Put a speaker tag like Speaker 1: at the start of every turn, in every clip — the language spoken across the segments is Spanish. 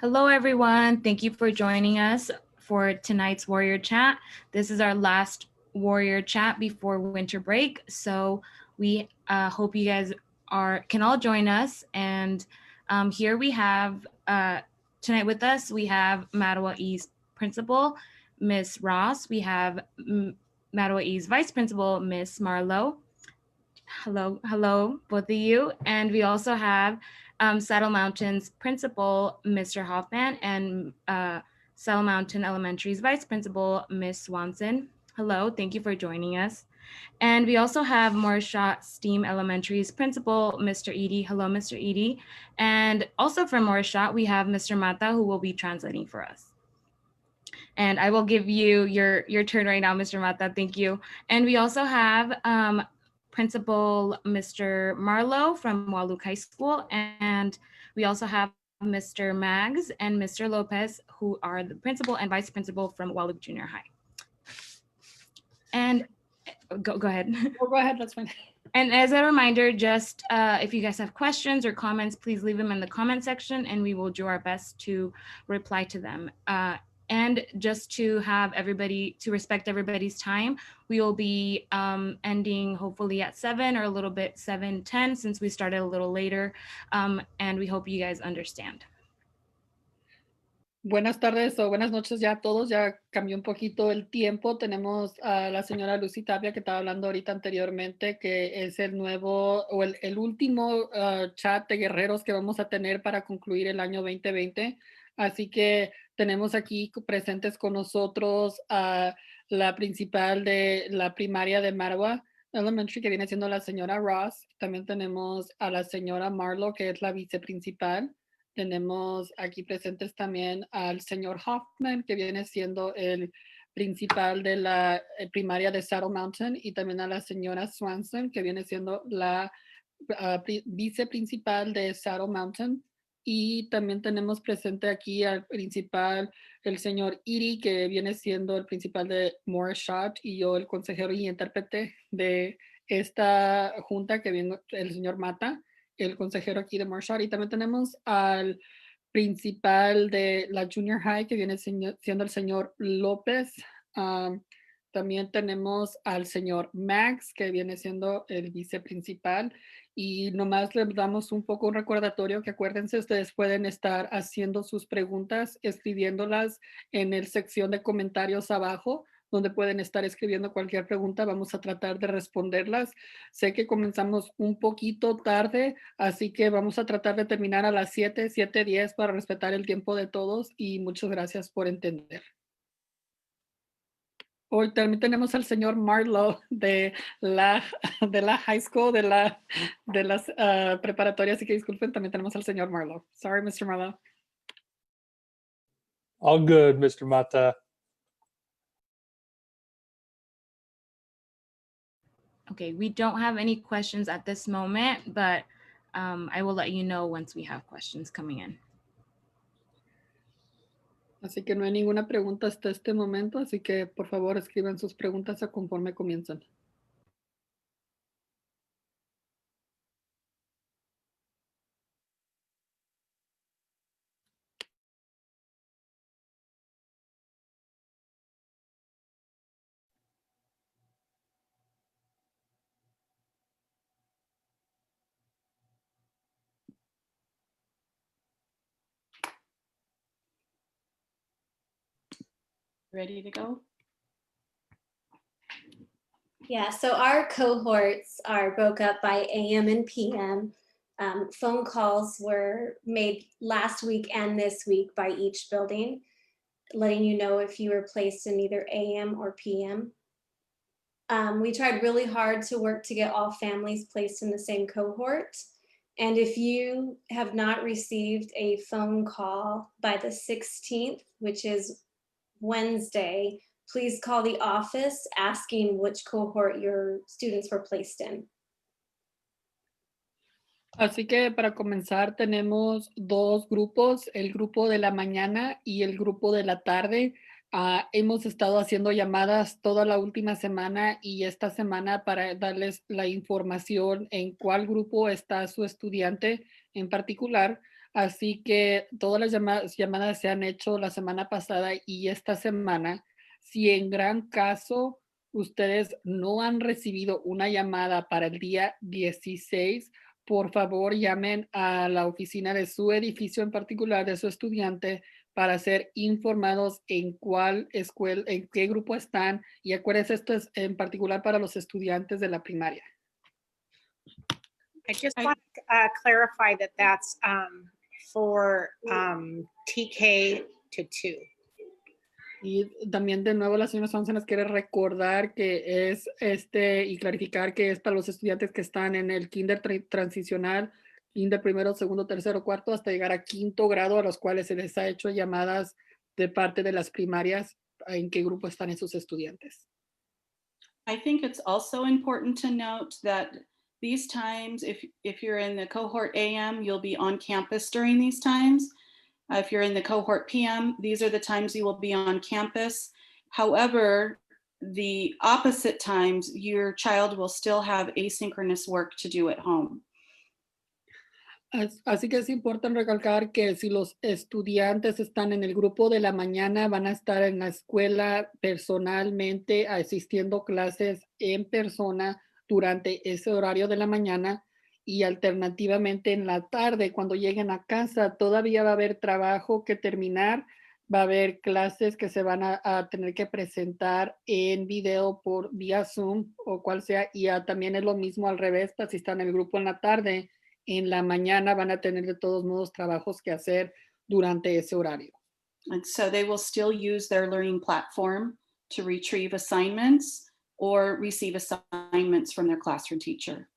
Speaker 1: Hello, everyone. Thank you for joining us for tonight's Warrior Chat. This is our last Warrior Chat before winter break. So we hope you guys can all join us. And here we have tonight with us, we have Mattawa East Principal, Miss Ross. We have Mattawa East Vice Principal, Miss Marlowe. Hello, both of you. And we also have Saddle Mountain's principal, Mr. Hoffman, and Saddle Mountain Elementary's vice principal, Miss Swanson. Hello, thank you for joining us. And we also have Moorshot Steam Elementary's principal, Mr. Edie. Hello, Mr. Edie. And also from Moorshot, we have Mr. Mata, who will be translating for us. And I will give you your turn right now, Mr. Mata. Thank you. And we also have Principal Mr. Marlowe from Waluk High School. And we also have Mr. Maggs and Mr. Lopez, who are the principal and vice principal from Waluk Junior High. And go ahead.
Speaker 2: Oh, go ahead, that's fine.
Speaker 1: And as a reminder, just if you guys have questions or comments, please leave them in the comment section and we will do our best to reply to them. And just to have to respect everybody's time, we will be ending hopefully at 7 or a little bit 7:10 since we started a little later. And we hope you guys understand.
Speaker 2: Buenas tardes o buenas noches ya a todos, ya cambió un poquito el tiempo. Tenemos a la señora Lucy Tapia que estaba hablando ahorita anteriormente, que es el nuevo o el último chat de guerreros que vamos a tener para concluir el año 2020. Así que tenemos aquí presentes con nosotros a la principal de la primaria de Mattawa Elementary, que viene siendo la señora Ross. También tenemos a la señora Marlowe, que es la viceprincipal. Tenemos aquí presentes también al señor Hoffman, que viene siendo el principal de la primaria de Saddle Mountain, y también a la señora Swanson, que viene siendo la viceprincipal de Saddle Mountain. Y también tenemos presente aquí al principal, el señor Iri, que viene siendo el principal de Moorshot, y yo el consejero y intérprete de esta junta, que viene el señor Mata, el consejero aquí de Moorshot. Y también tenemos al principal de la Junior High, que viene siendo el señor López. También tenemos al señor Max, que viene siendo el viceprincipal. Y nomás les damos un poco un recordatorio que acuérdense, ustedes pueden estar haciendo sus preguntas, escribiéndolas en el sección de comentarios abajo, donde pueden estar escribiendo cualquier pregunta. Vamos a tratar de responderlas. Sé que comenzamos un poquito tarde, así que vamos a tratar de terminar a las 7:10 para respetar el tiempo de todos, y muchas gracias por entender. Hoy también tenemos al señor Marlowe de la high school, de las preparatorias, así que disculpen, también tenemos al señor Marlowe. Sorry, Mr. Marlowe.
Speaker 3: All good, Mr. Mata.
Speaker 1: Okay, we don't have any questions at this moment, but I will let you know once we have questions coming in.
Speaker 2: Así que no hay ninguna pregunta hasta este momento, así que por favor escriban sus preguntas a conforme comienzan.
Speaker 1: Ready to go?
Speaker 4: Yeah, so our cohorts are broke up by AM and PM. Phone calls were made last week and this week by each building, letting you know if you were placed in either AM or PM. We tried really hard to work to get all families placed in the same cohort. And if you have not received a phone call by the 16th, which is Wednesday, please call the office asking which cohort your students were placed in.
Speaker 2: Así que para comenzar tenemos dos grupos, el grupo de la mañana y el grupo de la tarde. Hemos estado haciendo llamadas toda la última semana y esta semana para darles la información en cuál grupo está su estudiante en particular. Así que todas las llamadas se han hecho la semana pasada y esta semana. Si en gran caso ustedes no han recibido una llamada para el día 16, por favor llamen a la oficina de su edificio en particular, de su estudiante, para ser informados en cuál escuela, en qué grupo están. Y acuérdense, esto es en particular para los estudiantes de la primaria.
Speaker 5: I just want to clarify that that's for TK to 2.
Speaker 2: Y también de nuevo la señora Swanson nos quiere recordar que es y clarificar que es para los estudiantes que están en el kinder transicional, kinder primero, segundo, tercero, cuarto, hasta llegar a quinto grado, a los cuales se les ha hecho llamadas de parte de las primarias en qué grupo están esos estudiantes.
Speaker 6: I think it's also important to note that these times, if you're in the cohort AM, you'll be on campus during these times. If you're in the cohort PM, these are the times you will be on campus. However, the opposite times, your child will still have asynchronous work to do at home.
Speaker 2: Así que es importante recalcar que si los estudiantes están en el grupo de la mañana, van a estar en la escuela personalmente, asistiendo clases en persona durante ese horario de la mañana, y alternativamente en la tarde, cuando lleguen a casa, todavía va a haber trabajo que terminar, va a haber clases que se van a tener que presentar en video por vía Zoom o cual sea, y también es lo mismo al revés, si están en el grupo en la tarde. En la mañana van a tener de todos modos trabajos que hacer durante ese horario.
Speaker 6: And so they will still use their learning platform to retrieve assignments or receive assignments from their classroom teacher.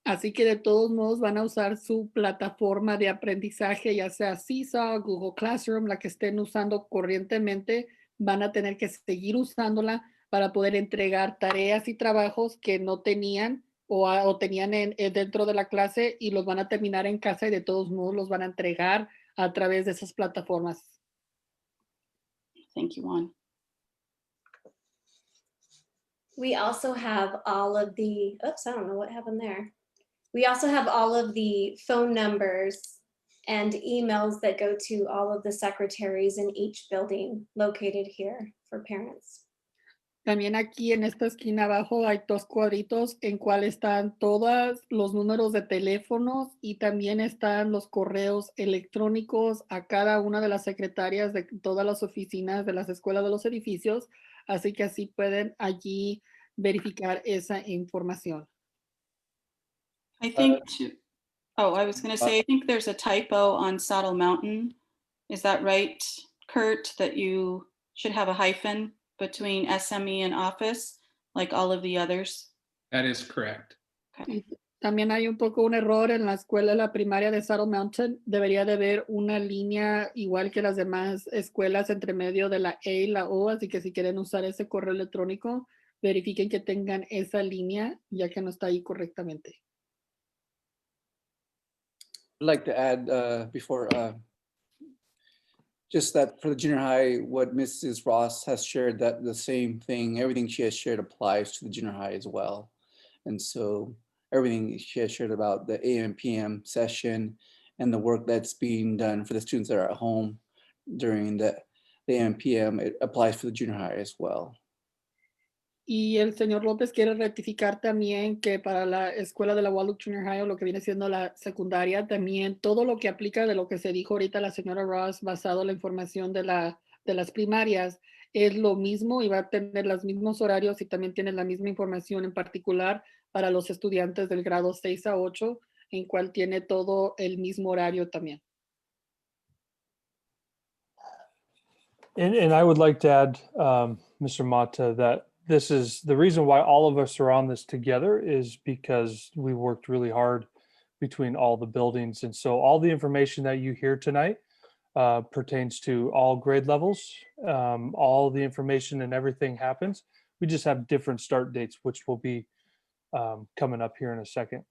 Speaker 2: Así que de todos modos van a usar su plataforma de aprendizaje, ya sea Seesaw, Google Classroom, la que estén usando corrientemente, van a tener que seguir usándola para poder entregar tareas y trabajos que no tenían o tenían dentro de la clase, y los van a terminar en casa y de todos modos los van a entregar a través de esas plataformas.
Speaker 6: Thank you, Juan.
Speaker 4: We also have all of the, oops, I don't know what happened there. We also have all of the phone numbers and emails that go to all of the secretaries in each building located here for parents.
Speaker 2: También aquí en esta esquina abajo hay dos cuadritos en cual están todos los números de teléfonos y también están los correos electrónicos a cada una de las secretarias de todas las oficinas de las escuelas de los edificios, así que así pueden allí verificar esa información.
Speaker 6: I think I was going to say, I think there's a typo on Saddle Mountain. Is that right, Kurt, that you should have a hyphen between SME and office, like all of the others?
Speaker 7: That is correct.
Speaker 6: Okay.
Speaker 2: También hay un poco un error en la escuela, la primaria de Saddle Mountain. Debería de haber una línea igual que las demás escuelas entre medio de la E y la O, así que si quieren usar ese correo electrónico, verifiquen que tengan esa línea, ya que no está ahí correctamente.
Speaker 8: I'd like to add before, just that for the junior high, what Mrs. Ross has shared, that the same thing, everything she has shared applies to the junior high as well. And so everything she has shared about the AM and PM session and the work that's being done for the students that are at home during the AM and PM, it applies for the junior high as well.
Speaker 2: Y el señor López quiere rectificar también que para la escuela de la Wallock Junior High, o lo que viene siendo la secundaria, también todo lo que aplica de lo que se dijo ahorita la señora Ross, basado en la información de las primarias, es lo mismo y va a tener los mismos horarios y también tiene la misma información en particular para los estudiantes del grado 6 a 8, en cual tiene todo el mismo horario también.
Speaker 3: And I would like to add, Mr. Mata, that this is the reason why all of us are on this together is because we worked really hard between all the buildings. And so all the information that you hear tonight pertains to all grade levels. All the information and everything happens. We just have different start dates, which will be coming up here in a second.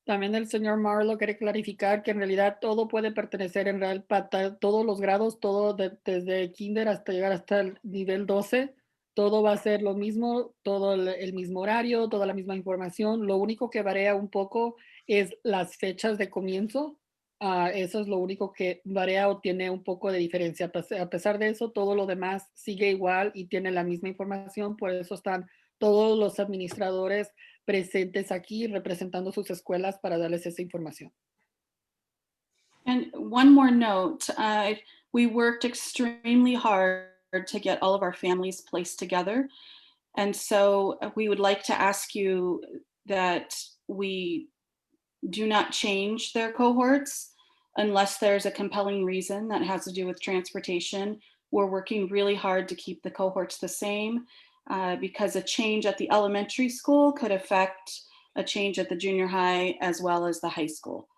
Speaker 2: También el señor Marlowe quiere clarificar que en realidad todo puede pertenecer en real para todos los grados, todo desde kinder hasta llegar hasta el nivel 12. Todo va a ser lo mismo, todo el mismo horario, toda la misma información. Lo único que varía un poco es las fechas de comienzo. Eso es lo único que varía o tiene un poco de diferencia. A pesar de eso, todo lo demás sigue igual y tiene la misma información. Por eso están todos los administradores presentes aquí representando sus escuelas para darles esa información.
Speaker 6: And one more note, we worked extremely hard to get all of our families placed together. And so we would like to ask you that we do not change their cohorts unless there's a compelling reason that has to do with transportation. We're working really hard to keep the cohorts the same because a change at the elementary school could affect a change at the junior high as well as the high school.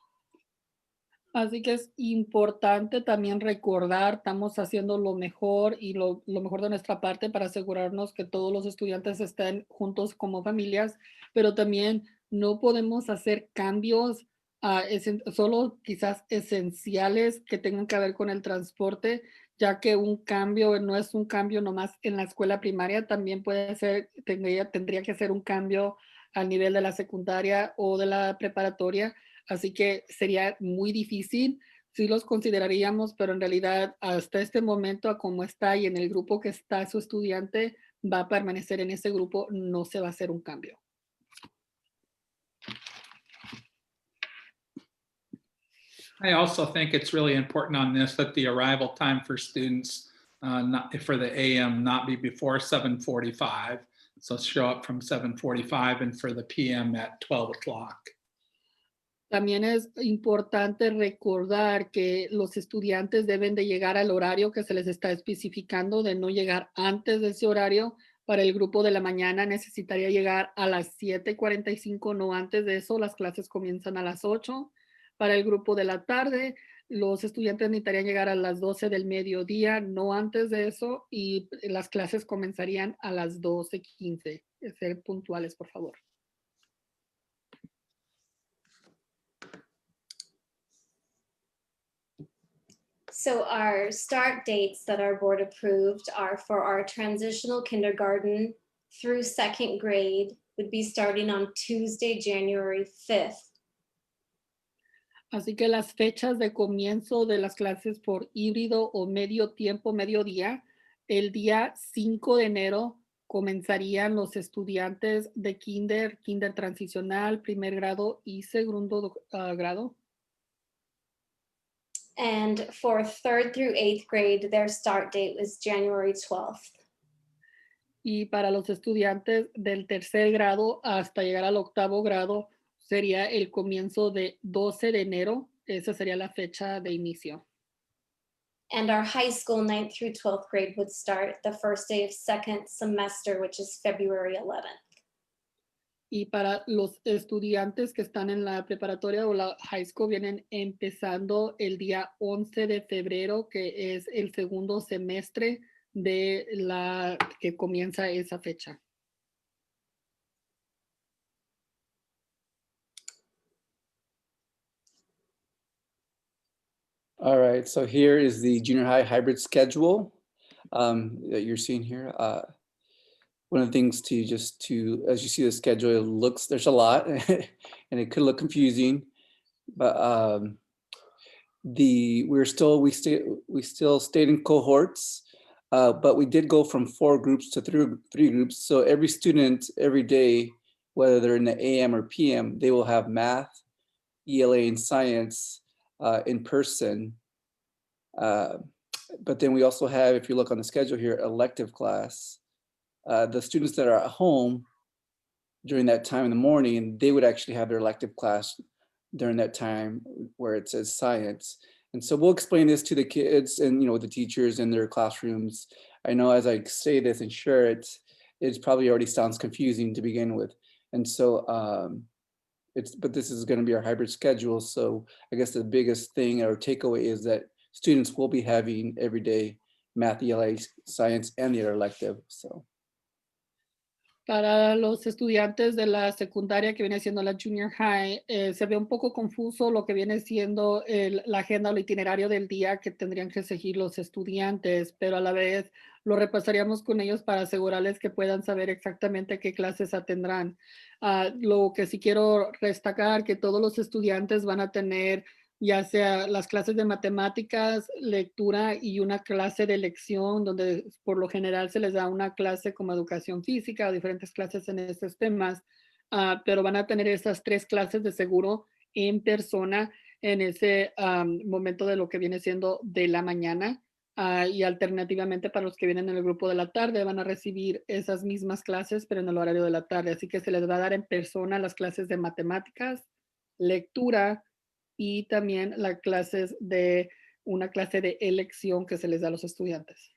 Speaker 2: Así que es importante también recordar, estamos haciendo lo mejor y lo mejor de nuestra parte para asegurarnos que todos los estudiantes estén juntos como familias, pero también no podemos hacer cambios solo quizás esenciales que tengan que ver con el transporte, ya que un cambio no es un cambio nomás en la escuela primaria, también puede ser, tendría que ser un cambio al nivel de la secundaria o de la preparatoria. Así que sería muy difícil, sí los consideraríamos, pero en realidad hasta este momento, a cómo está y en el grupo que está su estudiante, va a permanecer en ese grupo, no se va a hacer un cambio.
Speaker 7: I also think it's really important on this that the arrival time for students, not for the AM, not be before 7:45. So show up from 7:45 and for the PM at 12 o'clock.
Speaker 2: También es importante recordar que los estudiantes deben de llegar al horario que se les está especificando, de no llegar antes de ese horario. Para el grupo de la mañana necesitaría llegar a las 7:45, no antes de eso. Las clases comienzan a las 8. Para el grupo de la tarde, los estudiantes necesitarían llegar a las 12 del mediodía, no antes de eso. Y las clases comenzarían a las 12:15. Ser puntuales, por favor.
Speaker 4: So our start dates that our board approved are for our transitional kindergarten through second grade would be starting on Tuesday, January 5th.
Speaker 2: Así que las fechas de comienzo de las clases por híbrido o medio tiempo, mediodía, el día 5 de enero comenzarían los estudiantes de kinder transicional, primer grado y segundo grado.
Speaker 4: And for third through eighth grade, their start date was January 12th.
Speaker 2: Y para los estudiantes del tercer grado hasta llegar al octavo grado sería el comienzo de 12 de enero. Esa sería la fecha de inicio.
Speaker 4: And our high school 9th through 12th grade would start the first day of second semester, which is February 11th.
Speaker 2: Y para los estudiantes que están en la preparatoria o la high school vienen empezando el día 11 de febrero, que es el segundo semestre de la que comienza esa fecha.
Speaker 8: All right, so here is the junior high hybrid schedule that you're seeing here. One of the things as you see the schedule, there's a lot and it could look confusing, but we still stayed in cohorts, but we did go from 4 groups to 3 groups. So every student every day, whether they're in the AM or PM, they will have math, ELA, and science in person. But then we also have, if you look on the schedule here, elective class. The students that are at home during that time in the morning, they would actually have their elective class during that time where it says science. And so we'll explain this to the kids and the teachers in their classrooms. I know as I say this and share it, it probably already sounds confusing to begin with. And so but this is going to be our hybrid schedule. So I guess the biggest thing or takeaway is that students will be having every day math, ELA, science, and the elective. So.
Speaker 2: Para los estudiantes de la secundaria que viene siendo la junior high, se ve un poco confuso lo que viene siendo la agenda o el itinerario del día que tendrían que seguir los estudiantes, pero a la vez lo repasaríamos con ellos para asegurarles que puedan saber exactamente qué clases atendrán. Lo que sí quiero destacar que todos los estudiantes van a tener ya sea las clases de matemáticas, lectura y una clase de elección, donde por lo general se les da una clase como educación física o diferentes clases en estos temas, pero van a tener esas 3 clases de seguro en persona en ese momento de lo que viene siendo de la mañana. Y alternativamente para los que vienen en el grupo de la tarde van a recibir esas mismas clases, pero en el horario de la tarde. Así que se les va a dar en persona las clases de matemáticas, lectura, y también las clases de una clase de elección que se les da a los estudiantes.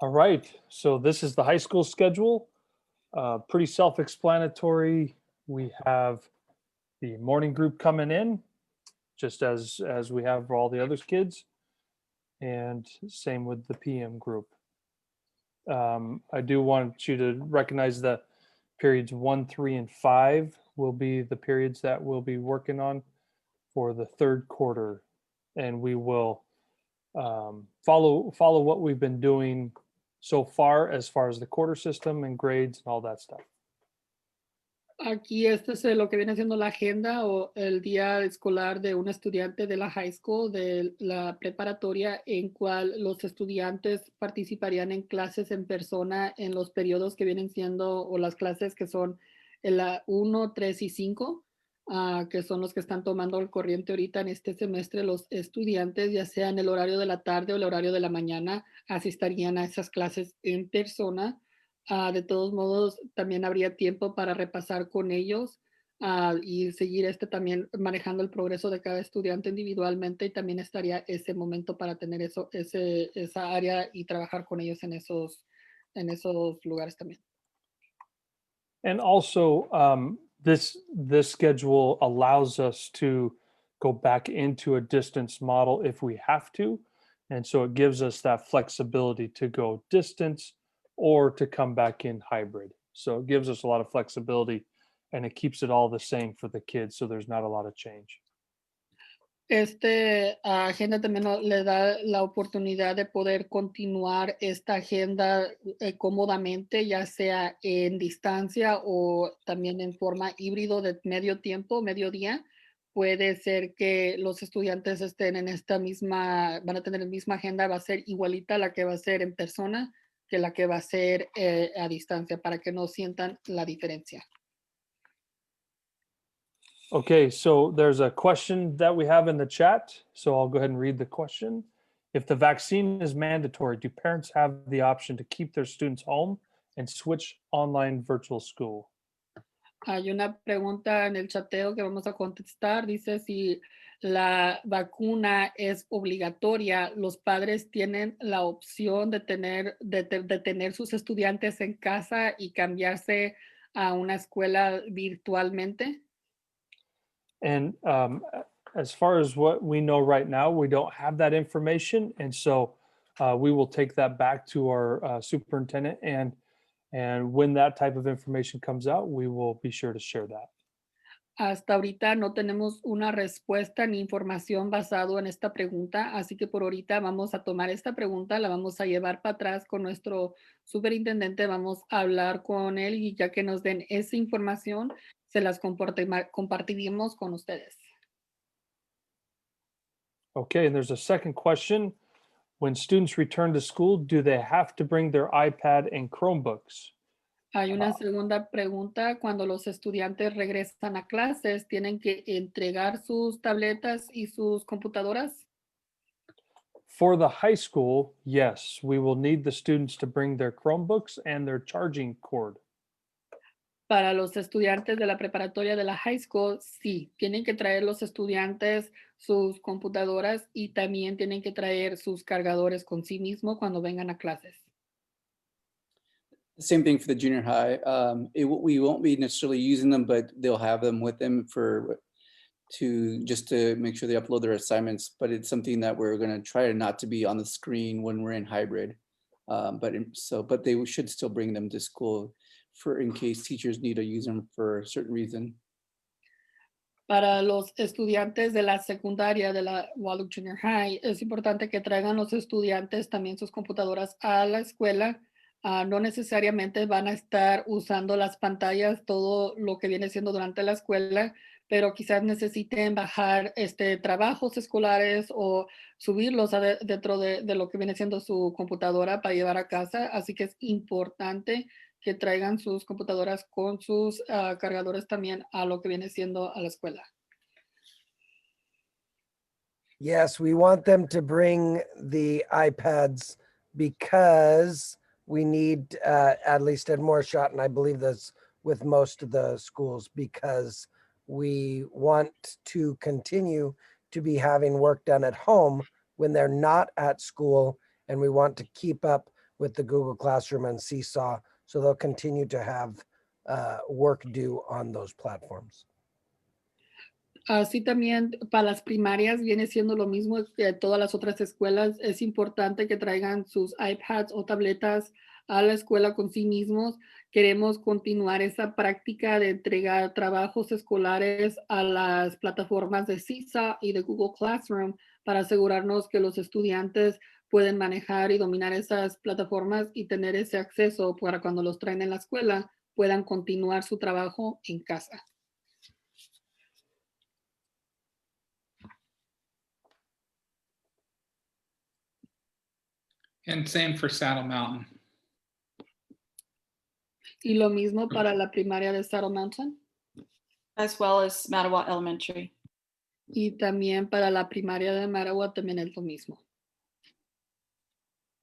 Speaker 3: All right, so this is the high school schedule. Pretty self-explanatory. We have the morning group coming in, just as we have for all the other kids, and same with the PM group. I do want you to recognize that periods 1, 3, and 5 will be the periods that we'll be working on for the third quarter, and we will follow what we've been doing so far as the quarter system and grades and all that stuff.
Speaker 2: Aquí este es lo que viene siendo la agenda o el día escolar de un estudiante de la high school, de la preparatoria, en cual los estudiantes participarían en clases en persona en los periodos que vienen siendo o las clases que son la 1, 3 y 5, que son los que están tomando el corriente ahorita en este semestre. Los estudiantes, ya sea en el horario de la tarde o el horario de la mañana, asistirían a esas clases en persona. De todos modos, también habría tiempo para repasar con ellos y seguir también manejando el progreso de cada estudiante individualmente, y también estaría ese momento para tener esa área y trabajar con ellos en esos lugares también.
Speaker 3: And also, this schedule allows us to go back into a distance model if we have to, and so it gives us that flexibility to go distance or to come back in hybrid. So it gives us a lot of flexibility, and it keeps it all the same for the kids, so there's not a lot of change.
Speaker 2: Agenda también le da la oportunidad de poder continuar esta agenda cómodamente, ya sea en distancia o también en forma híbrido de medio tiempo, mediodía. Puede ser que los estudiantes estén en van a tener la misma agenda, va a ser igualita a la que va a ser en persona que la que va a ser a distancia, para que no sientan la diferencia.
Speaker 3: Okay, so there's a question that we have in the chat. So I'll go ahead and read the question. If the vaccine is mandatory, do parents have the option to keep their students home and switch online virtual school?
Speaker 2: Hay una pregunta en el chateo que vamos a contestar. Dice si la vacuna es obligatoria, los padres tienen la opción de tener sus estudiantes en casa y cambiarse a una escuela virtualmente.
Speaker 3: And as far as what we know right now, we don't have that information. And so we will take that back to our superintendent. And when that type of information comes out, we will be sure to share that.
Speaker 2: Hasta ahorita no tenemos una respuesta ni información basado en esta pregunta, así que por ahorita vamos a tomar esta pregunta, la vamos a llevar para atrás con nuestro superintendente, vamos a hablar con él y ya que nos den esa información, se las compartiremos con ustedes.
Speaker 3: Okay, and there's a second question. When students return to school, do they have to bring their iPad and Chromebooks?
Speaker 2: Hay una segunda pregunta. Cuando los estudiantes regresan a clases, ¿tienen que entregar sus tabletas y sus computadoras?
Speaker 3: For the high school, yes, we will need the students to bring their Chromebooks and their charging cord.
Speaker 2: Para los estudiantes de la preparatoria de la high school, sí, tienen que traer los estudiantes sus computadoras y también tienen que traer sus cargadores con sí mismo cuando vengan a clases.
Speaker 8: Same thing for the junior high. We won't be necessarily using them, but they'll have them with them just to make sure they upload their assignments. But it's something that we're going to try not to be on the screen when we're in hybrid. But they should still bring them to school in case teachers need to use them for a certain reason.
Speaker 2: Para los estudiantes de la secundaria de la Waldorf Junior High, es importante que traigan los estudiantes también sus computadoras a la escuela. No necesariamente van a estar usando las pantallas todo lo que viene siendo durante la escuela, pero quizás necesiten bajar trabajos escolares o subirlos dentro de lo que viene siendo su computadora para llevar a casa. Así que es importante que traigan sus computadoras con sus cargadores también a lo que viene siendo a la escuela.
Speaker 9: Yes, we want them to bring the iPads because we need, at least at Moorshot, and I believe that's with most of the schools, because we want to continue to be having work done at home when they're not at school, and we want to keep up with the Google Classroom and Seesaw, so they'll continue to have work due on those platforms.
Speaker 2: Así también para las primarias viene siendo lo mismo que todas las otras escuelas. Es importante que traigan sus iPads o tabletas a la escuela con sí mismos. Queremos continuar esa práctica de entregar trabajos escolares a las plataformas de Seesaw y de Google Classroom para asegurarnos que los estudiantes pueden manejar y dominar esas plataformas y tener ese acceso para cuando los traen en la escuela puedan continuar su trabajo en casa.
Speaker 7: And same for Saddle Mountain.
Speaker 2: Y lo mismo para la primaria de Saddle Mountain.
Speaker 6: As well as Mattawa Elementary.
Speaker 2: Y también para la primaria de Mattawa también es lo mismo.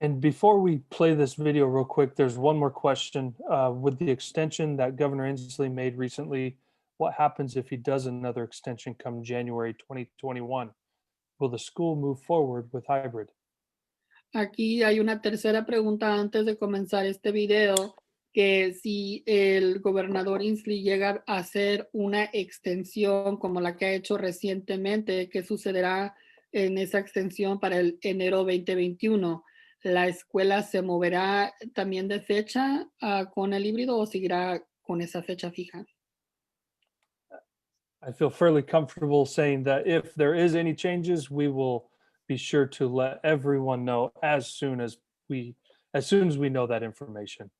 Speaker 3: And before we play this video real quick, there's one more question. With the extension that Governor Inslee made recently, what happens if he does another extension come January 2021? Will the school move forward with hybrid?
Speaker 2: Aquí hay una tercera pregunta antes de comenzar este video, que si el gobernador Inslee llega a hacer una extensión como la que ha hecho recientemente, ¿qué sucederá en esa extensión para el enero 2021? ¿La escuela se moverá también de fecha con el híbrido o seguirá con esa fecha fija?
Speaker 3: I feel fairly comfortable saying that if there is any changes, we will be sure to let everyone know as soon as we know that information.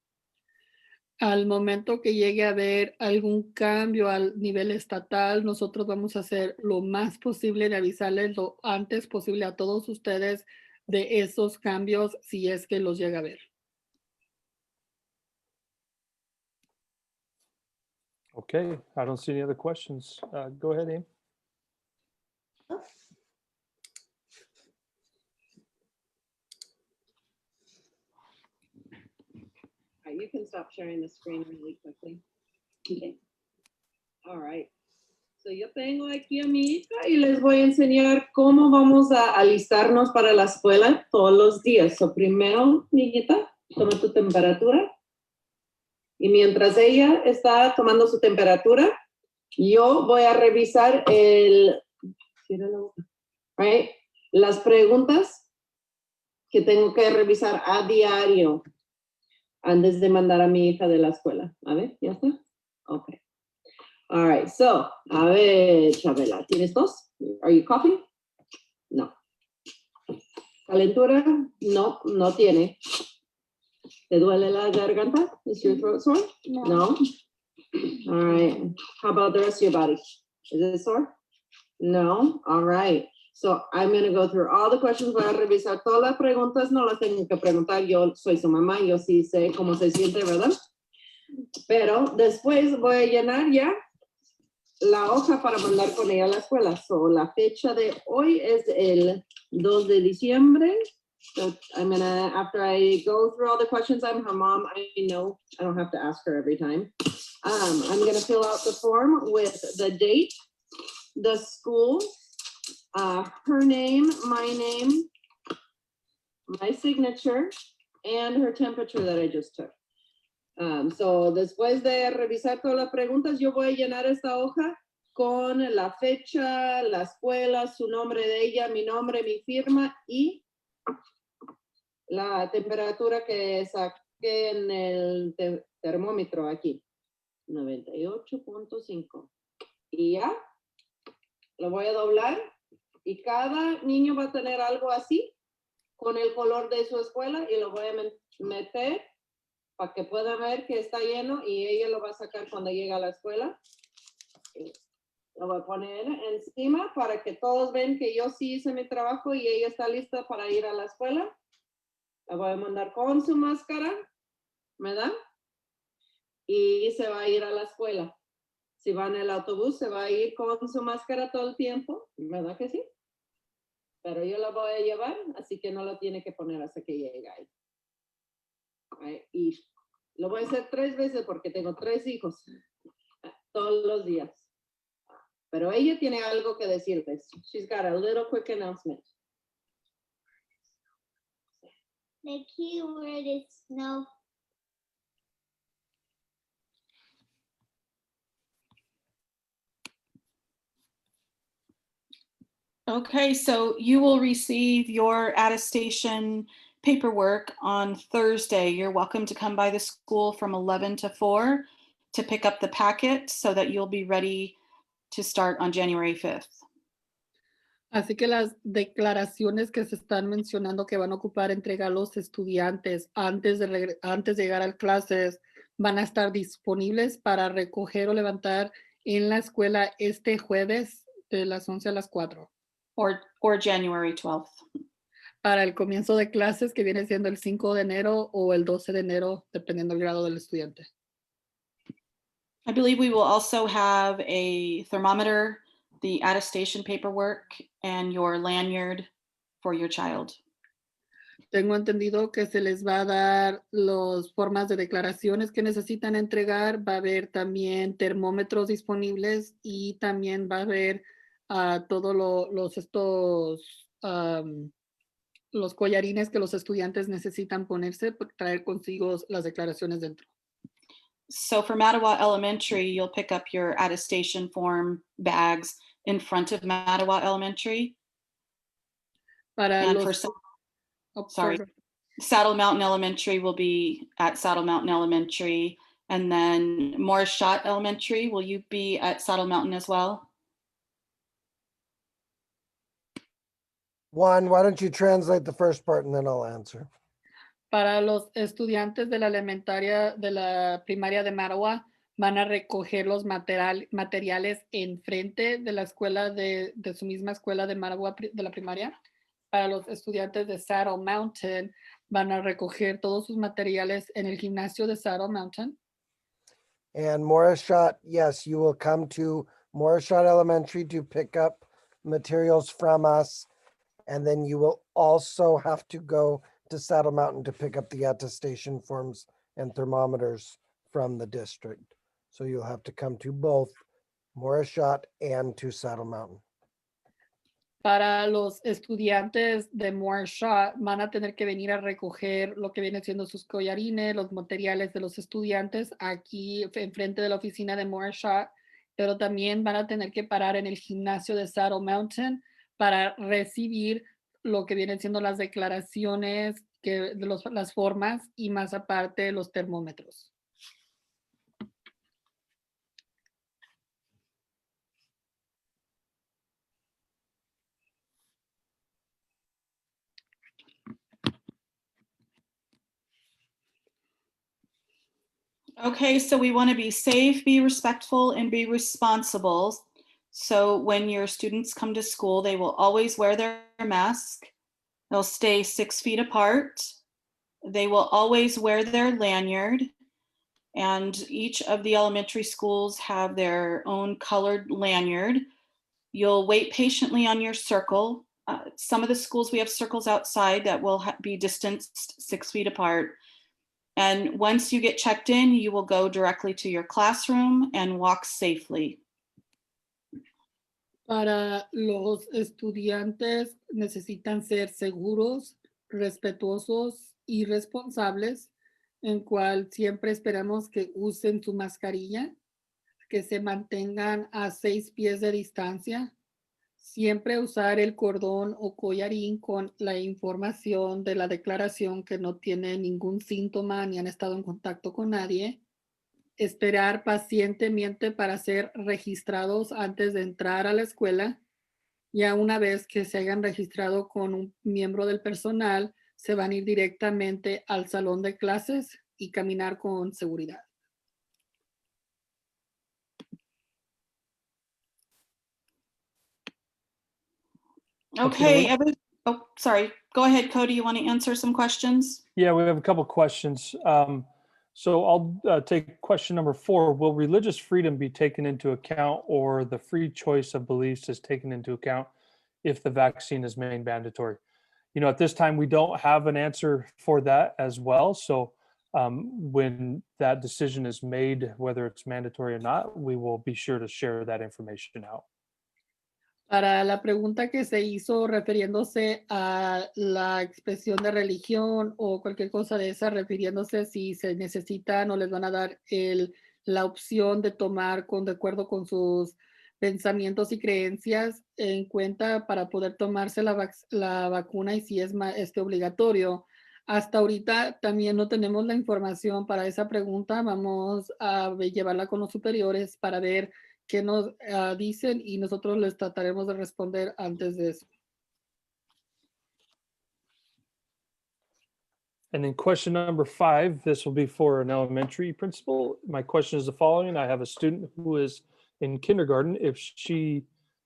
Speaker 2: Al momento que llegue a haber algún cambio al nivel estatal, nosotros vamos a hacer lo más posible de avisarles lo antes posible a todos ustedes de esos cambios si es que los llega a ver.
Speaker 3: Okay, I don't see any other questions. Go ahead, Aim.
Speaker 10: All right, you can stop sharing the screen really quickly. Okay. All right. So yo tengo aquí a mi hija y les voy a enseñar cómo vamos a alistarnos para la escuela todos los días. So primero, niñita, toma tu temperatura. Y mientras ella está tomando su temperatura, yo voy a revisar las preguntas que tengo que revisar a diario antes de mandar a mi hija de la escuela. A ver, ¿ya está? Ok. All right, so, a ver, Chabela, ¿tienes tos? Are you coughing? No. ¿Calentura? No, no tiene. ¿Te duele la garganta? Is your throat sore? No. All right. How about the rest of your body? Is it sore? No. All right. So I'm going to go through all the questions. Voy a revisar todas las preguntas. No las tengo que preguntar. Yo soy su mamá. Yo sí sé cómo se siente, ¿verdad? Pero después voy a llenar ya la hoja para mandar con ella a la escuela. So la fecha de hoy es el 2 de diciembre. So I'm gonna, after I go through all the questions, I'm her mom. I know I don't have to ask her every time. I'm gonna fill out the form with the date, the school, her name, my signature, and her temperature that I just took. So después de revisar todas las preguntas, yo voy a llenar esta hoja con la fecha, la escuela, su nombre de ella, mi nombre, mi firma y la temperatura que saqué en el termómetro aquí, 98.5. Y ya, Lo voy a doblar y cada niño va a tener algo así con el color de su escuela y lo voy a meter para que pueda ver que está lleno y ella lo va a sacar cuando llegue a la escuela. Lo voy a poner encima para que todos ven que yo sí hice mi trabajo y ella está lista para ir a la escuela. La voy a mandar con su máscara, ¿verdad? Y se va a ir a la escuela. Si va en el autobús, se va a ir con su máscara todo el tiempo, ¿verdad que sí? Pero yo la voy a llevar, así que no lo tiene que poner hasta que llegue ahí. Y lo voy a hacer 3 veces porque tengo 3 hijos todos los días. Pero ella tiene algo que decirles. She's got a little quick announcement.
Speaker 11: The keyword is snow.
Speaker 6: Okay, so you will receive your attestation paperwork on Thursday. You're welcome to come by the school from 11 to 4 to pick up the packet so that you'll be ready to start on January 5th.
Speaker 2: Así que las declaraciones que se están mencionando que van a ocupar entregar los estudiantes antes de llegar a clases van a estar disponibles para recoger o levantar en la escuela este jueves de las 11 a las 4.
Speaker 6: Or January 12th.
Speaker 2: Para el comienzo de clases que viene siendo el 5 de enero o el 12 de enero, dependiendo del grado del estudiante.
Speaker 6: I believe we will also have a thermometer, the attestation paperwork, and your lanyard for your child.
Speaker 2: Tengo entendido que se les va a dar las formas de declaraciones que necesitan entregar. Va a haber también termómetros disponibles y también va a haber todos los collarines que los estudiantes necesitan ponerse para traer consigo las declaraciones dentro.
Speaker 6: So for Mattawa Elementary, you'll pick up your attestation form bags in front of Mattawa Elementary.
Speaker 2: Para
Speaker 6: And
Speaker 2: los,
Speaker 6: for Saddle Mountain Elementary will be at Saddle Mountain Elementary. And then Morris Shott Elementary, will you be at Saddle Mountain as well?
Speaker 9: Juan, why don't you translate the first part and then I'll answer.
Speaker 2: Para los estudiantes de la elementaria, de la primaria de Mattawa, van a recoger los materiales enfrente de la escuela de su misma escuela de Mattawa de la primaria. Para los estudiantes de Saddle Mountain, van a recoger todos sus materiales en el gimnasio de Saddle Mountain.
Speaker 9: And Morris Shott, yes, you will come to Morris Shott Elementary to pick up materials from us. And then you will also have to go to Saddle Mountain to pick up the attestation forms and thermometers from the district. So you'll have to come to both Morris Shott and to Saddle Mountain.
Speaker 2: Para los estudiantes de Morris Shott van a tener que venir a recoger lo que viene siendo sus collarines, los materiales de los estudiantes aquí enfrente de la oficina de Morris Shott, pero también van a tener que parar en el gimnasio de Saddle Mountain para recibir lo que vienen siendo las declaraciones, las formas y más aparte los termómetros.
Speaker 6: Okay, so we want to be safe, be respectful, and be responsible. So when your students come to school, they will always wear their mask. They'll stay 6 feet apart. They will always wear their lanyard. And each of the elementary schools have their own colored lanyard. You'll wait patiently on your circle. Some of the schools, we have circles outside that will be distanced 6 feet apart. And once you get checked in, you will go directly to your classroom and walk safely.
Speaker 2: Para los estudiantes necesitan ser seguros, respetuosos y responsables, en cual siempre esperamos que usen su mascarilla, que se mantengan a 6 pies de distancia, siempre usar el cordón o collarín con la información de la declaración que no tiene ningún síntoma ni han estado en contacto con nadie, esperar pacientemente para ser registrados antes de entrar a la escuela Ya una vez que se hayan registrado con un miembro del personal, se van a ir directamente al salón de clases y caminar con seguridad.
Speaker 6: Okay, oh, sorry. Go ahead, Cody. You want to answer some questions?
Speaker 3: Yeah, we have a couple questions. So I'll take question number 4. Will religious freedom be taken into account, or the free choice of beliefs is taken into account if the vaccine is made mandatory? You know, at this time, we don't have an answer for that as well. So when that decision is made, whether it's mandatory or not, we will be sure to share that information out.
Speaker 2: Para la pregunta que se hizo refiriéndose a la expresión de religión o cualquier cosa de esa, refiriéndose si se necesitan o les van a dar la opción de tomar de acuerdo con sus pensamientos y creencias en cuenta para poder tomarse la vacuna y si es obligatorio. Hasta ahorita también no tenemos la información para esa pregunta. Vamos a llevarla con los superiores para ver qué nos dicen y nosotros les trataremos de responder antes de eso.
Speaker 3: And then question number 5, this will be for an elementary principal. My question is the following. I have a student who is in kindergarten. If she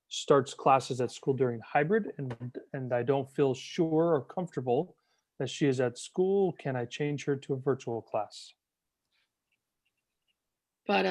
Speaker 3: starts classes at school during hybrid and I don't feel sure or comfortable that she is at school, can I change her to a virtual class?
Speaker 2: Va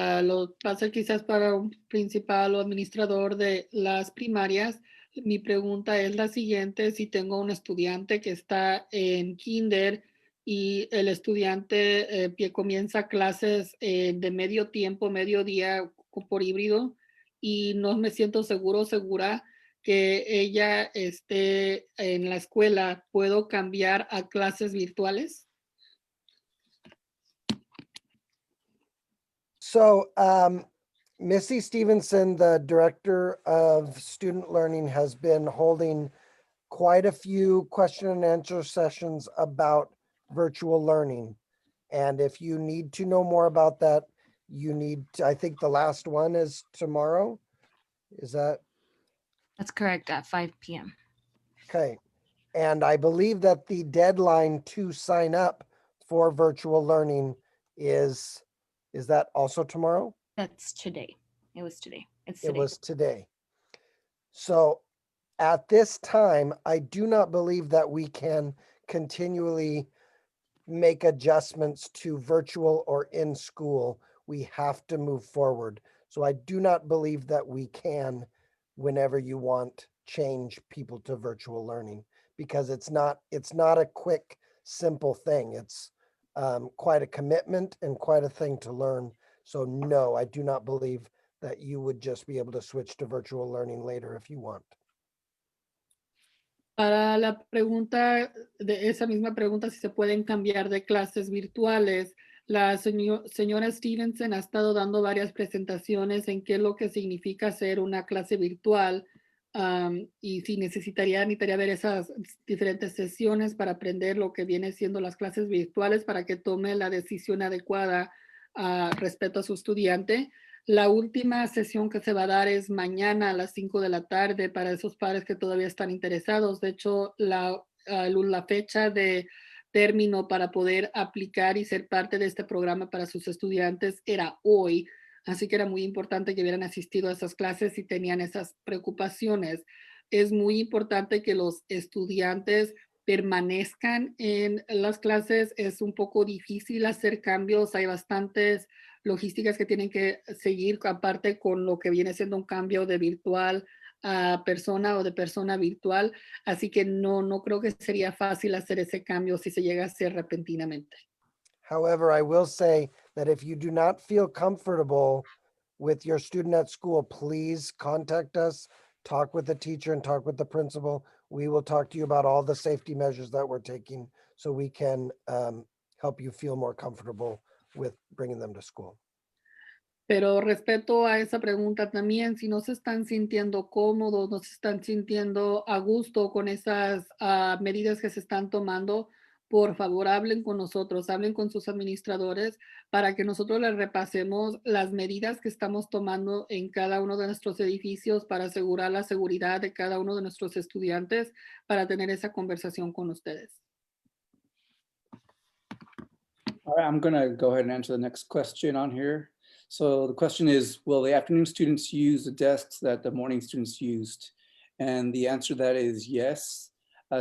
Speaker 2: a ser quizás para un principal o administrador de las primarias. Mi pregunta es la siguiente: si tengo un estudiante que está en kinder y el estudiante comienza clases de medio tiempo, medio día por híbrido, y no me siento segura que ella esté en la escuela, ¿puedo cambiar a clases virtuales?
Speaker 9: So, Missy Stevenson, the director of student learning, has been holding quite a few question and answer sessions about virtual learning. And if you need to know more about that, I think the last one is tomorrow. Is that?
Speaker 1: That's correct, at 5 p.m.
Speaker 9: Okay. And I believe that the deadline to sign up for virtual learning is that also tomorrow?
Speaker 1: That's today. It was today. It's
Speaker 9: It
Speaker 1: today.
Speaker 9: was today. So at this time, I do not believe that we can continually make adjustments to virtual or in school. We have to move forward. So I do not believe that we can, whenever you want, change people to virtual learning, because it's not a quick, simple thing. It's quite a commitment and quite a thing to learn. So no, I do not believe that you would just be able to switch to virtual learning later if you want.
Speaker 2: Para la pregunta, de esa misma pregunta, si se pueden cambiar de clases virtuales, la señora Stevenson ha estado dando varias presentaciones en qué es lo que significa hacer una clase virtual y si necesitaría ver esas diferentes sesiones para aprender lo que viene siendo las clases virtuales para que tome la decisión adecuada respecto a su estudiante. La última sesión que se va a dar es mañana a las 5 de la tarde para esos padres que todavía están interesados. De hecho, la fecha de término para poder aplicar y ser parte de este programa para sus estudiantes era hoy. Así que era muy importante que hubieran asistido a esas clases y tenían esas preocupaciones. Es muy importante que los estudiantes permanezcan en las clases. Es un poco difícil hacer cambios. Hay bastantes logísticas que tienen que seguir aparte con lo que viene siendo un cambio de virtual a persona o de persona virtual. Así que no creo que sería fácil hacer ese cambio si se llega a hacer repentinamente.
Speaker 9: However, I will say that if you do not feel comfortable with your student at school, please contact us, talk with the teacher and talk with the principal. We will talk to you about all the safety measures that we're taking so we can help you feel more comfortable with bringing them to school.
Speaker 2: Pero respecto a esa pregunta también, si no se están sintiendo cómodos, no se están sintiendo a gusto con esas medidas que se están tomando, por favor hablen con nosotros, hablen con sus administradores para que nosotros les repasemos las medidas que estamos tomando en cada uno de nuestros edificios para asegurar la seguridad de cada uno de nuestros estudiantes, para tener esa conversación con ustedes.
Speaker 8: All right, I'm gonna go ahead and answer the next question on here. So the question is, will the afternoon students use the desks that the morning students used? And the answer to that is yes.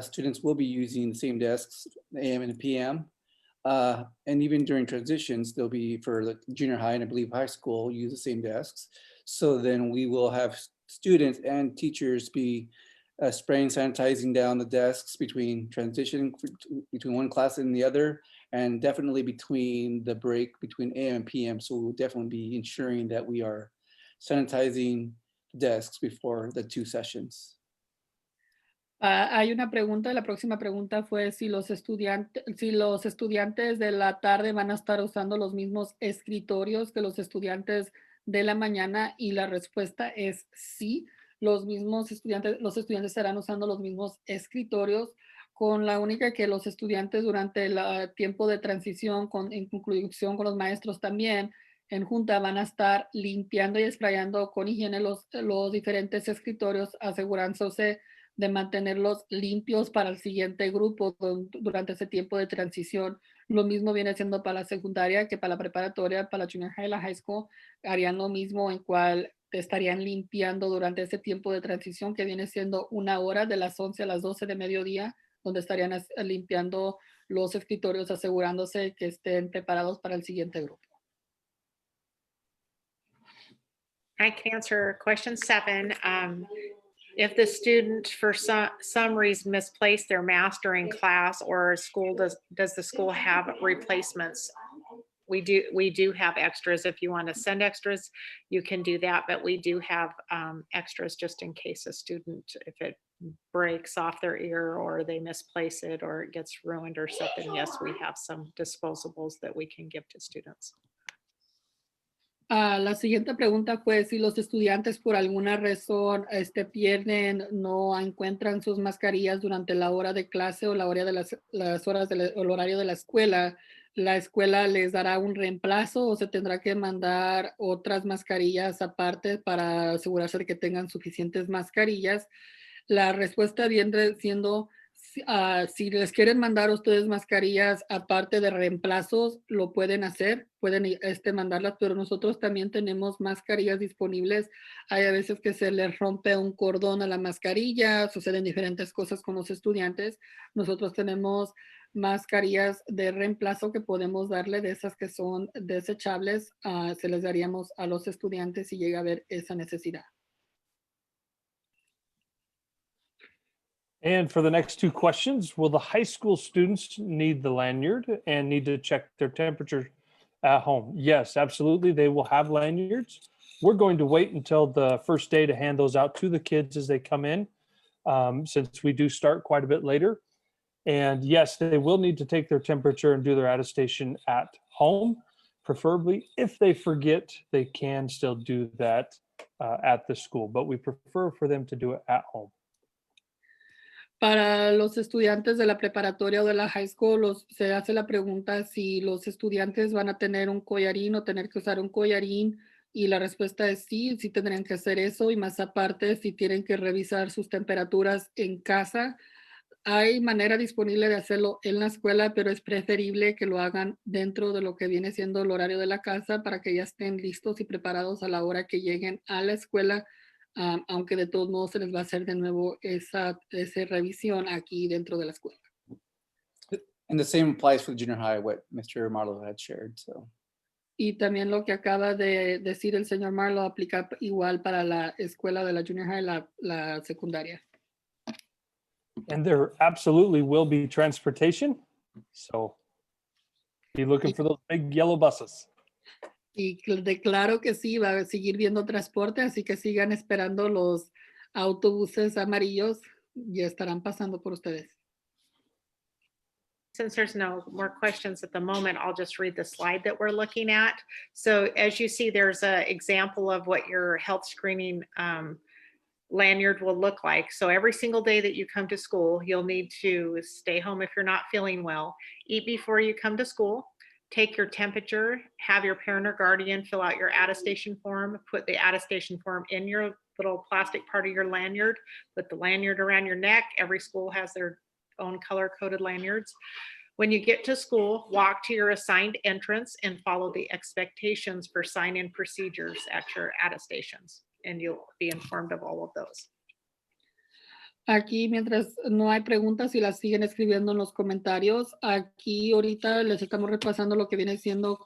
Speaker 8: Students will be using the same desks, AM and PM. And even during transitions, they'll be for the junior high and I believe high school use the same desks. So then we will have students and teachers be spraying, sanitizing down the desks between transition between one class and the other, and definitely between the break between AM and PM. So we'll definitely be ensuring that we are sanitizing desks before the 2 sessions.
Speaker 2: Hay una pregunta, la próxima pregunta fue si los estudiantes de la tarde van a estar usando los mismos escritorios que los estudiantes de la mañana, y la respuesta es sí. Los estudiantes estarán usando los mismos escritorios, con la única que los estudiantes durante el tiempo de transición, en conclusión con los maestros también, en junta van a estar limpiando y sprayando con higiene los diferentes escritorios, asegurándose de mantenerlos limpios para el siguiente grupo durante ese tiempo de transición. Lo mismo viene siendo para la secundaria que para la preparatoria, para la junior high y la high school. Harían lo mismo, en cual estarían limpiando durante ese tiempo de transición, que viene siendo 1 hora de las 11 a las 12 de mediodía, donde estarían limpiando los escritorios, asegurándose que estén preparados para el siguiente grupo.
Speaker 5: I can answer question 7. If the student for some reason misplaced their mask during class or school, does the school have replacements? We do have extras. If you want to send extras, you can do that, but we do have extras just in case a student, if it breaks off their ear or they misplace it or it gets ruined or something. Yes, we have some disposables that we can give to students.
Speaker 2: La siguiente pregunta fue si los estudiantes por alguna razón pierden, no encuentran sus mascarillas durante la hora de clase o la hora de las horas el horario de la escuela les dará un reemplazo o se tendrá que mandar otras mascarillas aparte para asegurarse de que tengan suficientes mascarillas. La respuesta viene siendo, si les quieren mandar a ustedes mascarillas aparte de reemplazos, lo pueden hacer, pueden mandarlas, pero nosotros también tenemos mascarillas disponibles. Hay a veces que se les rompe un cordón a la mascarilla, suceden diferentes cosas con los estudiantes. Nosotros tenemos mascarillas de reemplazo que podemos darle, de esas que son desechables, se les daríamos a los estudiantes si llega a haber esa necesidad.
Speaker 3: And for the next 2 questions, will the high school students need the lanyard and need to check their temperature at home? Yes, absolutely. They will have lanyards. We're going to wait until the first day to hand those out to the kids as they come in, since we do start quite a bit later. And yes, they will need to take their temperature and do their attestation at home. Preferably, if they forget, they can still do that at the school, but we prefer for them to do it at home.
Speaker 2: Para los estudiantes de la preparatoria o de la high school, se hace la pregunta si los estudiantes van a tener un collarín o tener que usar un collarín, y la respuesta es sí, sí tendrían que hacer eso, y más aparte, si tienen que revisar sus temperaturas en casa. Hay manera disponible de hacerlo en la escuela, pero es preferible que lo hagan dentro de lo que viene siendo el horario de la casa, para que ya estén listos y preparados a la hora que lleguen a la escuela. Aunque de todos modos se les va a hacer de nuevo esa revisión aquí dentro de la escuela.
Speaker 8: And the same applies for the junior high, what Mr. Marlowe had shared. So.
Speaker 2: Y también lo que acaba de decir el señor Marlowe aplica igual para la escuela de la junior high, la secundaria.
Speaker 3: And there absolutely will be transportation. So be looking for those big yellow buses.
Speaker 2: Y declaro que sí, va a seguir viendo transporte, así que sigan esperando los autobuses amarillos, ya estarán pasando por ustedes.
Speaker 5: Since there's no more questions at the moment, I'll just read the slide that we're looking at. So as you see, there's an example of what your health screening lanyard will look like. So every single day that you come to school, you'll need to stay home if you're not feeling well, eat before you come to school, take your temperature, have your parent or guardian fill out your attestation form, put the attestation form in your little plastic part of your lanyard, put the lanyard around your neck. Every school has their own color-coded lanyards. When you get to school, walk to your assigned entrance and follow the expectations for sign-in procedures at your attestations, and you'll be informed of all of those.
Speaker 2: Aquí, mientras no hay preguntas y las siguen escribiendo en los comentarios, aquí ahorita les estamos repasando lo que viene siendo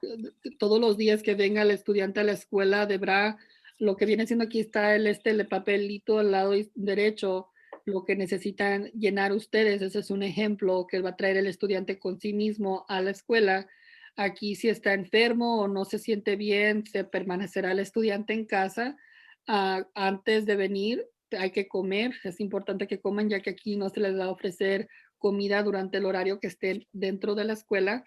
Speaker 2: todos los días que venga el estudiante a la escuela deberá, lo que viene siendo aquí está el papelito al lado derecho, lo que necesitan llenar ustedes. Ese es un ejemplo que va a traer el estudiante con sí mismo a la escuela. Aquí si está enfermo o no se siente bien, se permanecerá el estudiante en casa antes de venir. Hay que comer, es importante que coman ya que aquí no se les va a ofrecer comida durante el horario que estén dentro de la escuela.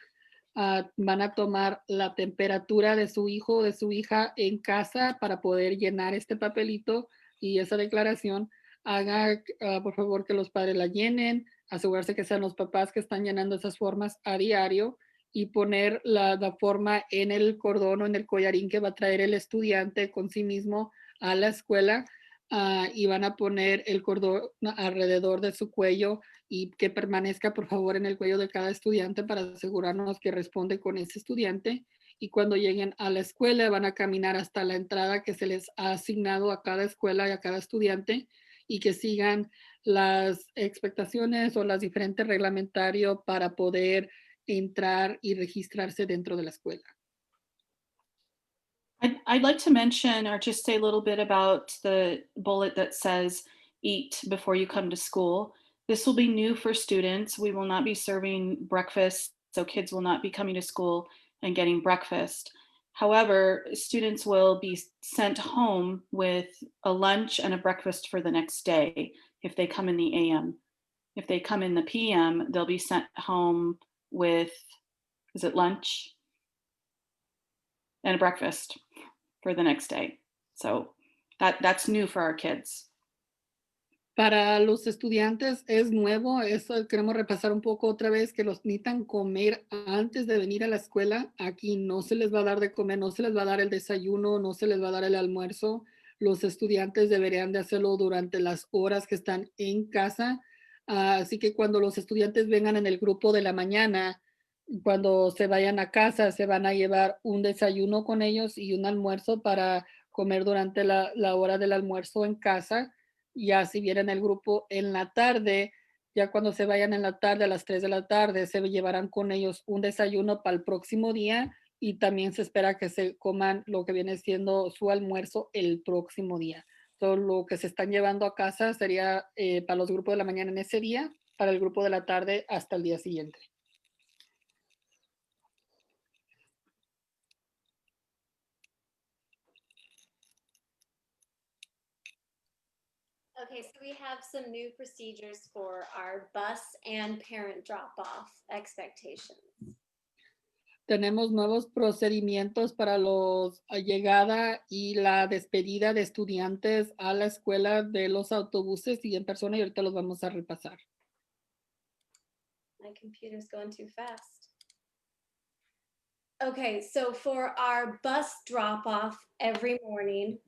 Speaker 2: Van a tomar la temperatura de su hijo o de su hija en casa para poder llenar este papelito y esa declaración. Haga, por favor, que los padres la llenen, asegurarse que sean los papás que están llenando esas formas a diario y poner la forma en el cordón o en el collarín que va a traer el estudiante con sí mismo a la escuela. Y van a poner el cordón alrededor de su cuello y que permanezca por favor en el cuello de cada estudiante para asegurarnos que responde con ese estudiante. Y cuando lleguen a la escuela van a caminar hasta la entrada que se les ha asignado a cada escuela y a cada estudiante y que sigan las expectaciones o las diferentes reglamentarios para poder entrar y registrarse dentro de la escuela.
Speaker 6: I'd like to mention or just say a little bit about the bullet that says eat before you come to school. This will be new for students. We will not be serving breakfast, so kids will not be coming to school and getting breakfast. However, students will be sent home with a lunch and a breakfast for the next day if they come in the AM. If they come in the PM, they'll be sent home with, is it lunch? And a breakfast for the next day. So that's new for our kids.
Speaker 2: Para los estudiantes es nuevo, eso queremos repasar un poco otra vez, que los necesitan comer antes de venir a la escuela. Aquí no se les va a dar de comer, no se les va a dar el desayuno, no se les va a dar el almuerzo. Los estudiantes deberían de hacerlo durante las horas que están en casa. Así que cuando los estudiantes vengan en el grupo de la mañana, cuando se vayan a casa, se van a llevar un desayuno con ellos y un almuerzo para comer durante la hora del almuerzo en casa. Ya si vienen el grupo en la tarde, ya cuando se vayan en la tarde a las 3 de la tarde, se llevarán con ellos un desayuno para el próximo día y también se espera que se coman lo que viene siendo su almuerzo el próximo día. Todo lo que se están llevando a casa sería para los grupos de la mañana en ese día, para el grupo de la tarde hasta el día siguiente.
Speaker 4: Okay, so we have some new procedures for our bus and parent drop-off expectations.
Speaker 2: Tenemos nuevos procedimientos para la llegada y la despedida de estudiantes a la escuela de los autobuses y en persona y ahorita los vamos a repasar.
Speaker 4: My computer's going too fast. Okay, so for our bus drop-off every morning,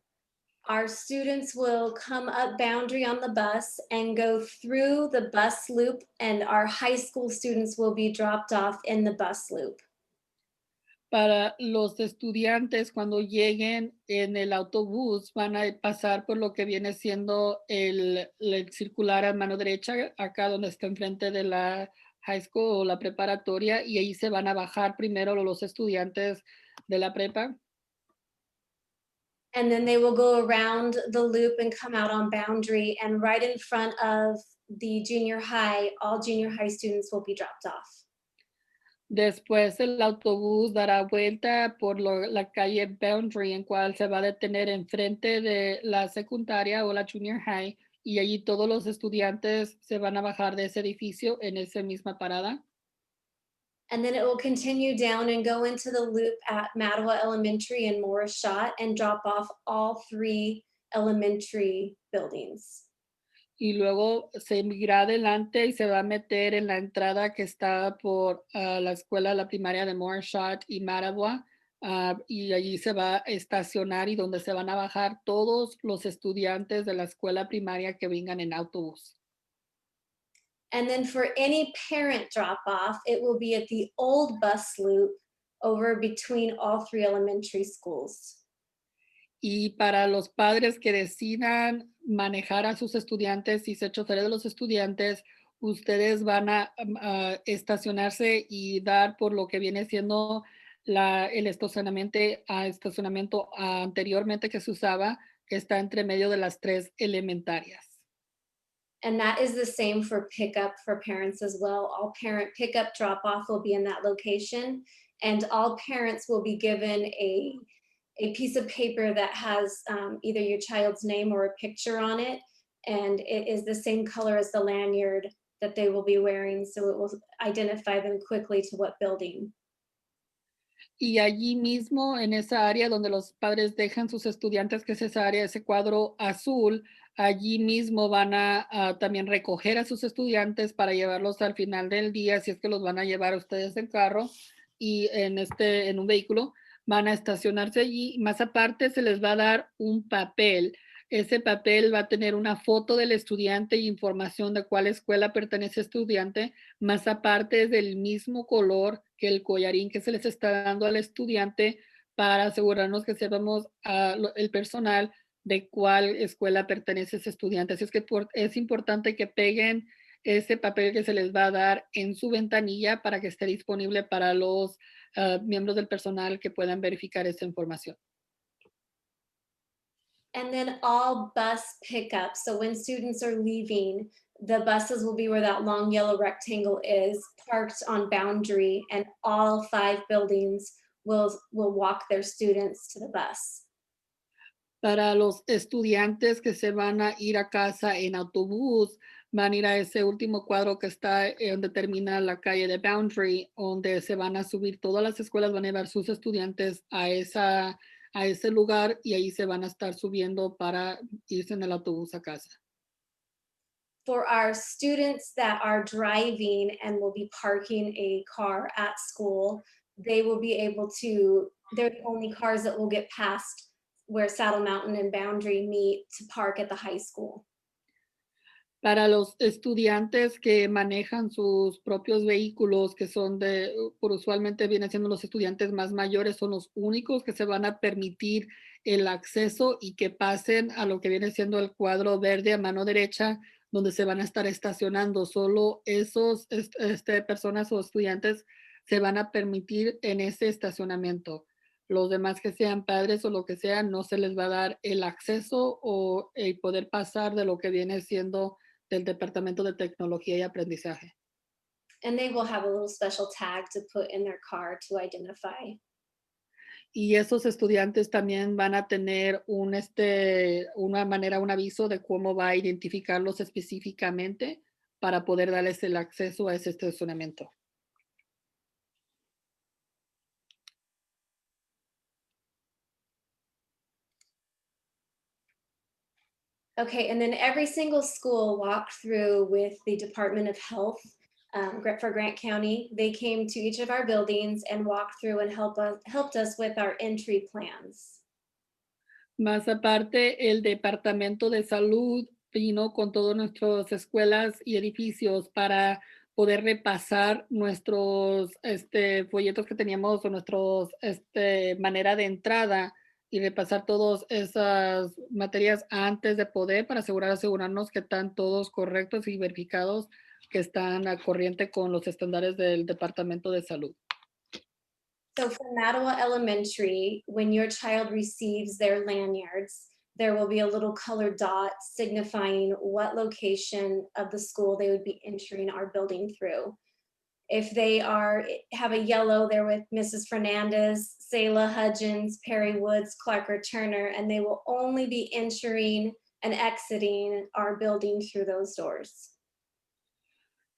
Speaker 4: our students will come up Boundary on the bus and go through the bus loop, and our high school students will be dropped off in the bus loop.
Speaker 2: Para los estudiantes, cuando lleguen en el autobús, van a pasar por lo que viene siendo el circular a mano derecha, acá donde está enfrente de la high school o la preparatoria, y ahí se van a bajar primero los estudiantes de la prepa.
Speaker 4: And then they will go around the loop and come out on Boundary, and right in front of the junior high, all junior high students will be dropped off.
Speaker 2: Después el autobús dará vuelta por la calle Boundary, en cual se va a detener enfrente de la secundaria o la junior high, y allí todos los estudiantes se van a bajar de ese edificio en esa misma parada.
Speaker 4: And then it will continue down and go into the loop at Mattawa Elementary and Morris Shott and drop off all 3 elementary buildings.
Speaker 2: Y luego se irá adelante y se va a meter en la entrada que está por la escuela, la primaria de Moorshot y Mattawa, y allí se va a estacionar y donde se van a bajar todos los estudiantes de la escuela primaria que vengan en autobús.
Speaker 4: And then for any parent drop off, it will be at the old bus loop over between all 3 elementary schools.
Speaker 2: Y para los padres que decidan manejar a sus estudiantes y ser choferes de los estudiantes, ustedes van a estacionarse y dar por lo que viene siendo el estacionamiento anteriormente que se usaba, que está entre medio de las 3 elementarias.
Speaker 4: And that is the same for pickup for parents as well. All parent pickup drop off will be in that location, and all parents will be given a piece of paper that has either your child's name or a picture on it, and it is the same color as the lanyard that they will be wearing, so it will identify them quickly to what building.
Speaker 2: Y allí mismo, en esa área donde los padres dejan sus estudiantes, que es esa área, ese cuadro azul, allí mismo van a también recoger a sus estudiantes para llevarlos al final del día, si es que los van a llevar ustedes en carro y en un vehículo, van a estacionarse allí. Más aparte, se les va a dar un papel. Ese papel va a tener una foto del estudiante y información de cuál escuela pertenece el estudiante. Más aparte es del mismo color que el collarín que se les está dando al estudiante para asegurarnos que sepamos el personal de cuál escuela pertenece ese estudiante. Así es que es importante que peguen ese papel que se les va a dar en su ventanilla para que esté disponible para los miembros del personal que puedan verificar esa información.
Speaker 4: And then all bus pickups. So when students are leaving, the buses will be where that long yellow rectangle is, parked on Boundary, and all 5 buildings will walk their students to the bus.
Speaker 2: Para los estudiantes que se van a ir a casa en autobús, van a ir a ese último cuadro que está donde termina la calle de Boundary, donde se van a subir todas las escuelas, van a llevar sus estudiantes a ese lugar y ahí se van a estar subiendo para irse en el autobús a casa.
Speaker 4: For our students that are driving and will be parking a car at school, they will be able to, they're the only cars that will get past where Saddle Mountain and Boundary meet to park at the high school.
Speaker 2: Para los estudiantes que manejan sus propios vehículos, que son por usualmente vienen siendo los estudiantes más mayores, son los únicos que se van a permitir el acceso y que pasen a lo que viene siendo el cuadro verde a mano derecha, donde se van a estar estacionando. Solo esos personas o estudiantes se van a permitir en ese estacionamiento. Los demás que sean padres o lo que sea, no se les va a dar el acceso o el poder pasar de lo que viene siendo del Departamento de Tecnología y Aprendizaje.
Speaker 4: And they will have a little special tag to put in their car to identify.
Speaker 2: Y esos estudiantes también van a tener un aviso de cómo va a identificarlos específicamente para poder darles el acceso a ese estacionamiento.
Speaker 4: Okay, and then every single school walked through with the Department of Health for Grant County. They came to each of our buildings and walked through and helped us with our entry plans.
Speaker 2: Más aparte, el Departamento de Salud vino con todas nuestras escuelas y edificios para poder repasar nuestros folletos que teníamos o nuestros manera de entrada y repasar todas esas materias antes de poder para asegurarnos que están todos correctos y verificados, que están a corriente con los estándares del Departamento de Salud.
Speaker 4: So for Mattawa Elementary, when your child receives their lanyards, there will be a little colored dot signifying what location of the school they would be entering our building through. If they have a yellow, they're with Mrs. Fernandez, Selah Hudgens, Perry Woods, Clark or Turner, and they will only be entering and exiting our building through those doors.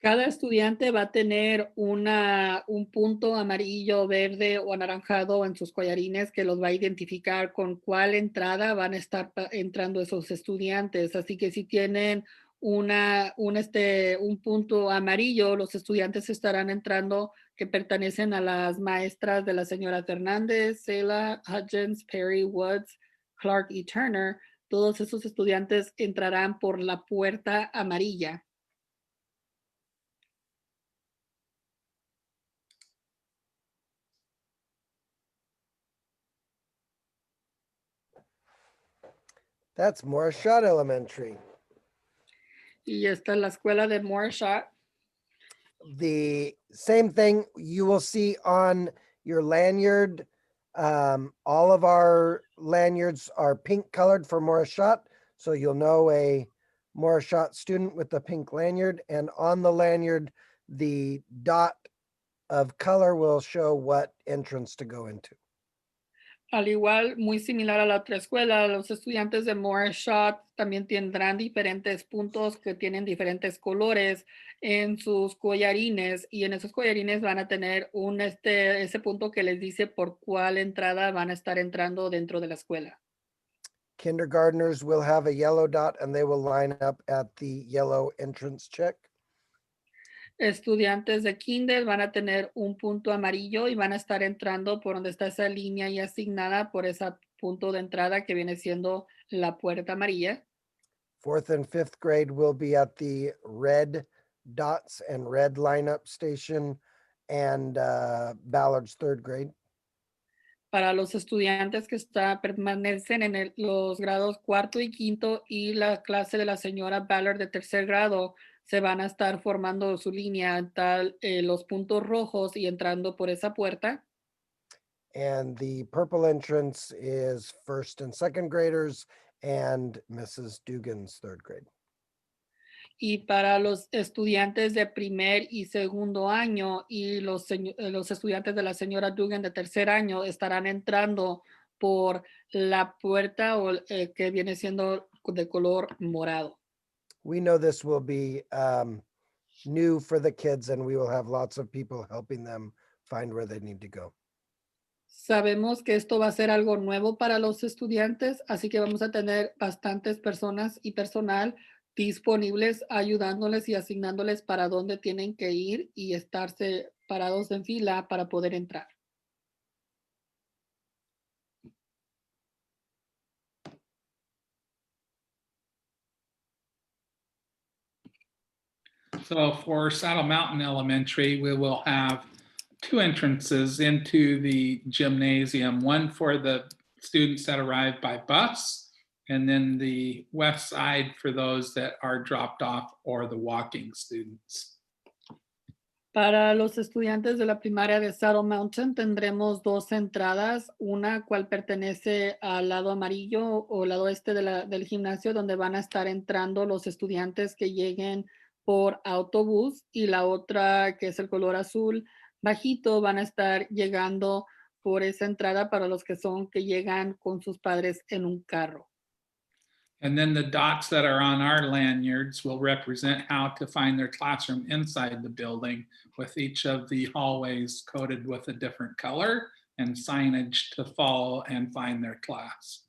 Speaker 2: Cada estudiante va a tener un punto amarillo, verde o anaranjado en sus collarines que los va a identificar con cuál entrada van a estar entrando esos estudiantes. Así que si tienen un punto amarillo, los estudiantes estarán entrando que pertenecen a las maestras de la señora Fernández, Sela, Hudgens, Perry, Woods, Clark y Turner. Todos esos estudiantes entrarán por la puerta amarilla.
Speaker 9: That's Morishot Elementary.
Speaker 2: Y esta es la escuela de Moorshot.
Speaker 9: The same thing you will see on your lanyard. All of our lanyards are pink colored for Morishot, so you'll know a Morishot student with the pink lanyard. And on the lanyard, the dot of color will show what entrance to go into.
Speaker 2: Al igual, muy similar a la otra escuela, los estudiantes de Moorshot también tendrán diferentes puntos que tienen diferentes colores en sus collarines y en esos collarines van a tener ese punto que les dice por cuál entrada van a estar entrando dentro de la escuela.
Speaker 9: Kindergartners will have a yellow dot and they will line up at the yellow entrance check.
Speaker 2: Estudiantes de kinder van a tener un punto amarillo y van a estar entrando por donde está esa línea ya asignada por ese punto de entrada que viene siendo la puerta amarilla.
Speaker 9: 4th and 5th grade will be at the red dots and red lineup station, and Ballard's 3rd grade.
Speaker 2: Para los estudiantes que permanecen en los grados 4º y 5º y la clase de la señora Ballard de 3er grado, se van a estar formando su línea los puntos rojos y entrando por esa puerta.
Speaker 9: And the purple entrance is 1st and 2nd graders and Mrs. Dugan's 3rd grade.
Speaker 2: Y para los estudiantes de primer y segundo año y los estudiantes de la señora Dugan de 3er año estarán entrando por la puerta que viene siendo de color morado.
Speaker 9: We know this will be new for the kids and we will have lots of people helping them find where they need to go.
Speaker 2: Sabemos que esto va a ser algo nuevo para los estudiantes, así que vamos a tener bastantes personas y personal disponibles ayudándoles y asignándoles para dónde tienen que ir y estarse parados en fila para poder entrar.
Speaker 7: So for Saddle Mountain Elementary, we will have 2 entrances into the gymnasium, one for the students that arrive by bus, and then the west side for those that are dropped off or the walking students.
Speaker 2: Para los estudiantes de la primaria de Saddle Mountain tendremos 2 entradas, una cual pertenece al lado amarillo o lado este del gimnasio donde van a estar entrando los estudiantes que lleguen por autobús y la otra que es el color azul bajito van a estar llegando por esa entrada para los que llegan con sus padres en un carro.
Speaker 7: And then the dots that are on our lanyards will represent how to find their classroom inside the building, with each of the hallways coded with a different color and signage to follow and find their class.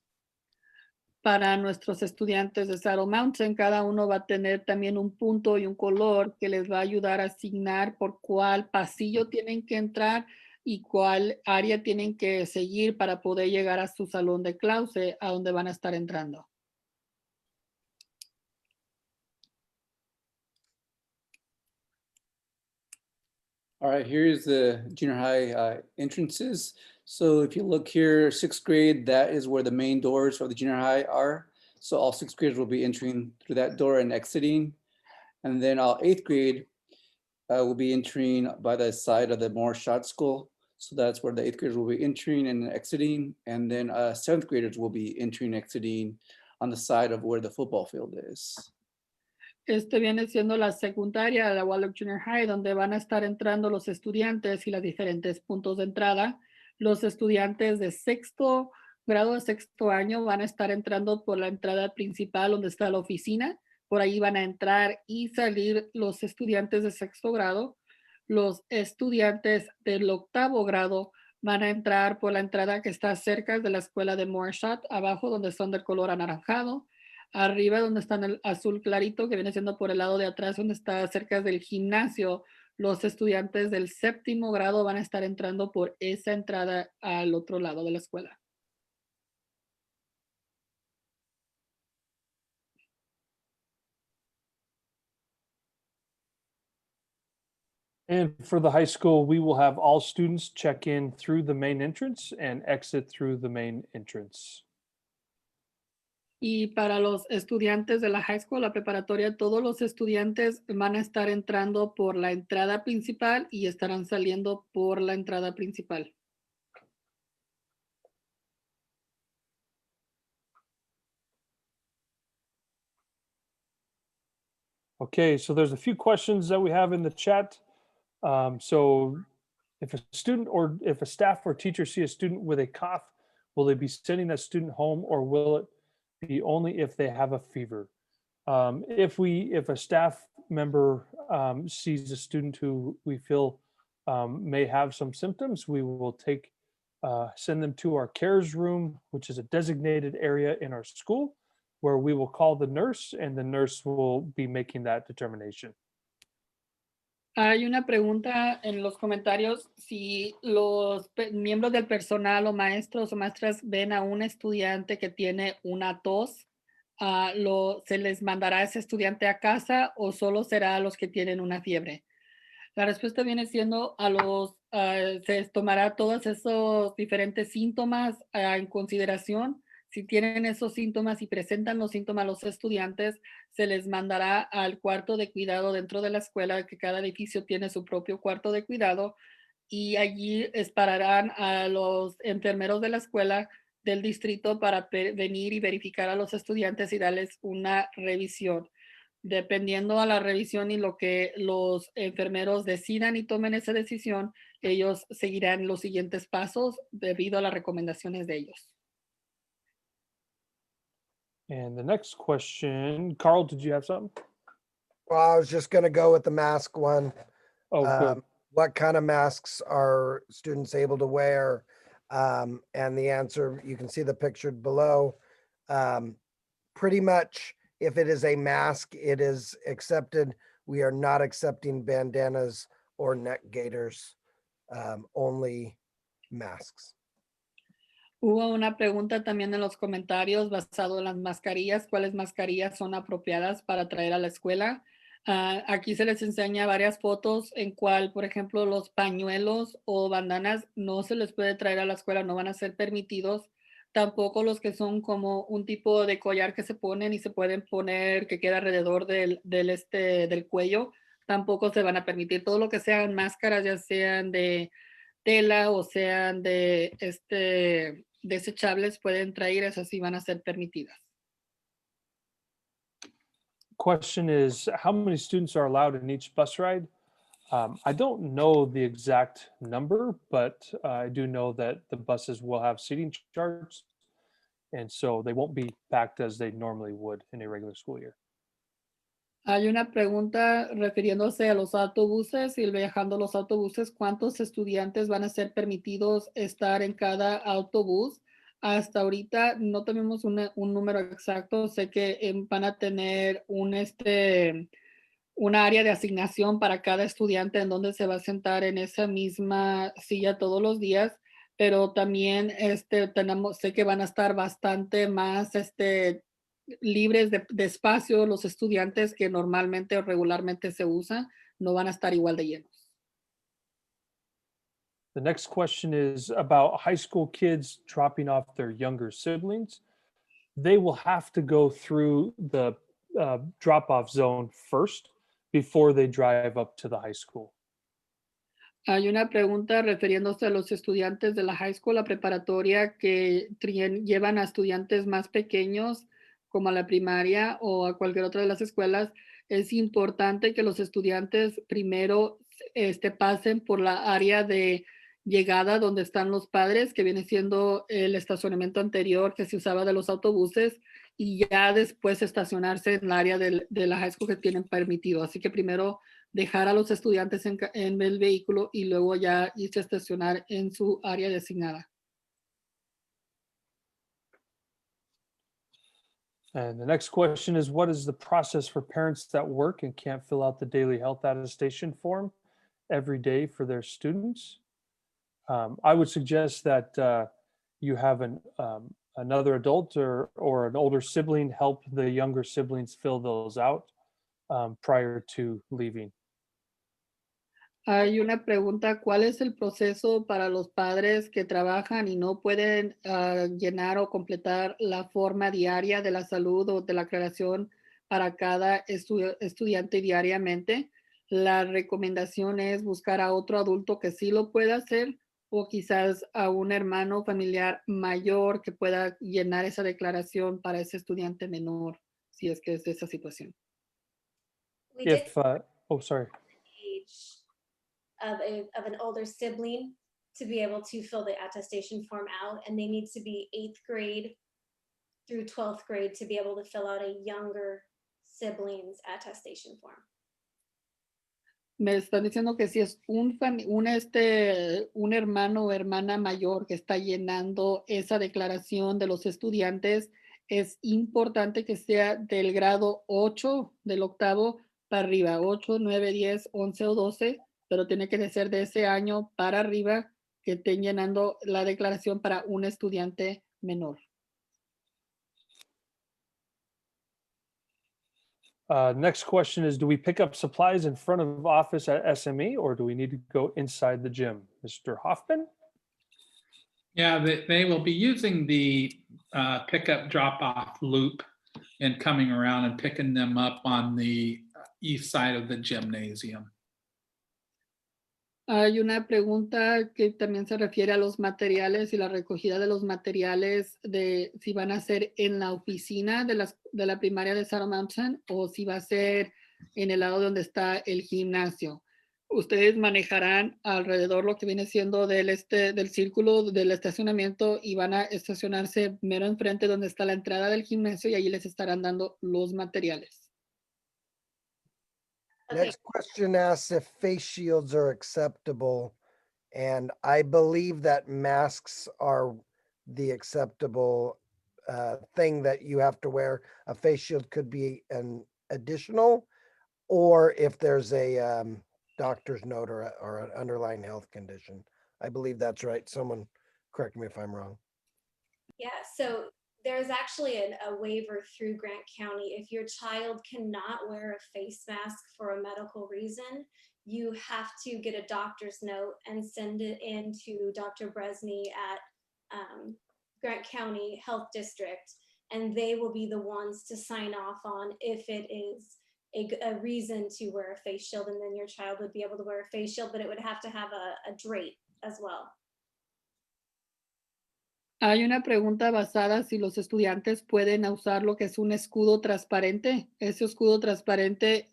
Speaker 2: Para nuestros estudiantes de Saddle Mountain, cada uno va a tener también un punto y un color que les va a ayudar a asignar por cuál pasillo tienen que entrar y cuál área tienen que seguir para poder llegar a su salón de clase a donde van a estar entrando.
Speaker 8: All right, here's the junior high entrances. So if you look here, 6th grade, that is where the main doors for the junior high are. So all 6th graders will be entering through that door and exiting. And then all 8th grade will be entering by the side of the Moorshot School. So that's where the 8th graders will be entering and exiting. And then 7th graders will be entering and exiting on the side of where the football field is.
Speaker 2: Este viene siendo la secundaria, la Waldorf Junior High, donde van a estar entrando los estudiantes y los diferentes puntos de entrada. Los estudiantes de 6º grado de 6º año van a estar entrando por la entrada principal donde está la oficina. por ahí van a entrar y salir los estudiantes de sexto grado. Los estudiantes del octavo grado van a entrar por la entrada que está cerca de la escuela de Moorshot, abajo donde son del color anaranjado, arriba donde está el azul clarito, que viene siendo por el lado de atrás donde está cerca del gimnasio. Los estudiantes del séptimo grado van a estar entrando por esa entrada al otro lado de la escuela.
Speaker 3: And for the high school, we will have all students check in through the main entrance and exit through the main entrance.
Speaker 2: Y para los estudiantes de la high school, la preparatoria, todos los estudiantes van a estar entrando por la entrada principal y estarán saliendo por la entrada principal.
Speaker 3: Okay, so there's a few questions that we have in the chat. So if a student or if a staff or teacher see a student with a cough, will they be sending that student home, or will it be only if they have a fever? If a staff member sees a student who we feel may have some symptoms, we will send them to our cares room, which is a designated area in our school, where we will call the nurse and the nurse will be making that determination.
Speaker 2: Hay una pregunta en los comentarios si los miembros del personal o maestros o maestras ven a un estudiante que tiene una tos, se les mandará a ese estudiante a casa o solo será a los que tienen una fiebre. La respuesta viene siendo se tomará todos esos diferentes síntomas en consideración. Si tienen esos síntomas y presentan los síntomas los estudiantes, se les mandará al cuarto de cuidado dentro de la escuela, que cada edificio tiene su propio cuarto de cuidado, y allí esperarán a los enfermeros de la escuela del distrito para venir y verificar a los estudiantes y darles una revisión. Dependiendo a la revisión y lo que los enfermeros decidan y tomen esa decisión, ellos seguirán los siguientes pasos debido a las recomendaciones de ellos.
Speaker 3: And the next question, Carl, did you have something?
Speaker 9: Well, I was just going to go with the mask one.
Speaker 3: Oh, good.
Speaker 9: What kind of masks are students able to wear? And the answer, you can see the picture below. Pretty much, if it is a mask, it is accepted. We are not accepting bandanas or neck gaiters, only masks.
Speaker 2: Hubo una pregunta también en los comentarios basado en las mascarillas. ¿Cuáles mascarillas son apropiadas para traer a la escuela? Aquí se les enseña varias fotos en cual, por ejemplo, los pañuelos o bandanas no se les puede traer a la escuela, no van a ser permitidos. Tampoco los que son como un tipo de collar que se ponen y se pueden poner que queda alrededor del cuello, tampoco se van a permitir. Todo lo que sean máscaras, ya sean de tela o sean de desechables, pueden traer, esas sí van a ser permitidas.
Speaker 3: Question is, how many students are allowed in each bus ride? I don't know the exact number, but I do know that the buses will have seating charts, and so they won't be packed as they normally would in a regular school year.
Speaker 2: Hay una pregunta refiriéndose a los autobuses y viajando los autobuses, ¿cuántos estudiantes van a ser permitidos estar en cada autobús? Hasta ahorita no tenemos un número exacto. Sé que van a tener una área de asignación para cada estudiante en donde se va a sentar en esa misma silla todos los días, pero también sé que van a estar bastante más libres de espacio los estudiantes que normalmente o regularmente se usa, no van a estar igual de llenos.
Speaker 3: The next question is about high school kids dropping off their younger siblings. They will have to go through the drop-off zone first before they drive up to the high school.
Speaker 2: Hay una pregunta refiriéndose a los estudiantes de la high school, la preparatoria, que llevan a estudiantes más pequeños, como a la primaria o a cualquier otra de las escuelas. Es importante que los estudiantes primero pasen por la área de llegada donde están los padres, que viene siendo el estacionamiento anterior que se usaba de los autobuses, y ya después estacionarse en el área de la high school que tienen permitido. Así que primero dejar a los estudiantes en el vehículo y luego ya irse a estacionar en su área designada.
Speaker 3: And the next question is, what is the process for parents that work and can't fill out the daily health attestation form every day for their students? I would suggest that you have another adult or an older sibling help the younger siblings fill those out prior to leaving.
Speaker 2: Hay una pregunta, ¿cuál es el proceso para los padres que trabajan y no pueden llenar o completar la forma diaria de la salud o de la aclaración para cada estudiante diariamente? La recomendación es buscar a otro adulto que sí lo pueda hacer o quizás a un hermano familiar mayor que pueda llenar esa declaración para ese estudiante menor, si es que es de esa situación.
Speaker 4: We did
Speaker 3: If, oh, sorry.
Speaker 4: age of an older sibling to be able to fill the attestation form out, and they need to be 8th grade through 12th grade to be able to fill out a younger sibling's attestation form.
Speaker 2: Me están diciendo que si es un hermano o hermana mayor que está llenando esa declaración de los estudiantes, es importante que sea del grado 8, del octavo para arriba, 8, 9, 10, 11 o 12, pero tiene que ser de ese año para arriba que estén llenando la declaración para un estudiante menor.
Speaker 3: Next question is, do we pick up supplies in front of office at SME or do we need to go inside the gym? Mr. Hoffman?
Speaker 7: Yeah, they will be using the pickup drop-off loop and coming around and picking them up on the east side of the gymnasium.
Speaker 2: Hay una pregunta que también se refiere a los materiales y la recogida de los materiales de si van a ser en la oficina de la primaria de Saddle Mountain o si va a ser en el lado donde está el gimnasio. Ustedes manejarán alrededor lo que viene siendo del círculo del estacionamiento y van a estacionarse mero enfrente donde está la entrada del gimnasio y allí les estarán dando los materiales.
Speaker 4: Okay.
Speaker 9: Next question asks if face shields are acceptable. And I believe that masks are the acceptable thing that you have to wear. A face shield could be an additional, or if there's a doctor's note or an underlying health condition. I believe that's right. Someone correct me if I'm wrong.
Speaker 4: Yeah, so there's actually a waiver through Grant County. If your child cannot wear a face mask for a medical reason, you have to get a doctor's note and send it in to Dr. Bresney at Grant County Health District, and they will be the ones to sign off on if it is a reason to wear a face shield, and then your child would be able to wear a face shield, but it would have to have a drape as well.
Speaker 2: Hay una pregunta basada si los estudiantes pueden usar lo que es un escudo transparente. Ese escudo transparente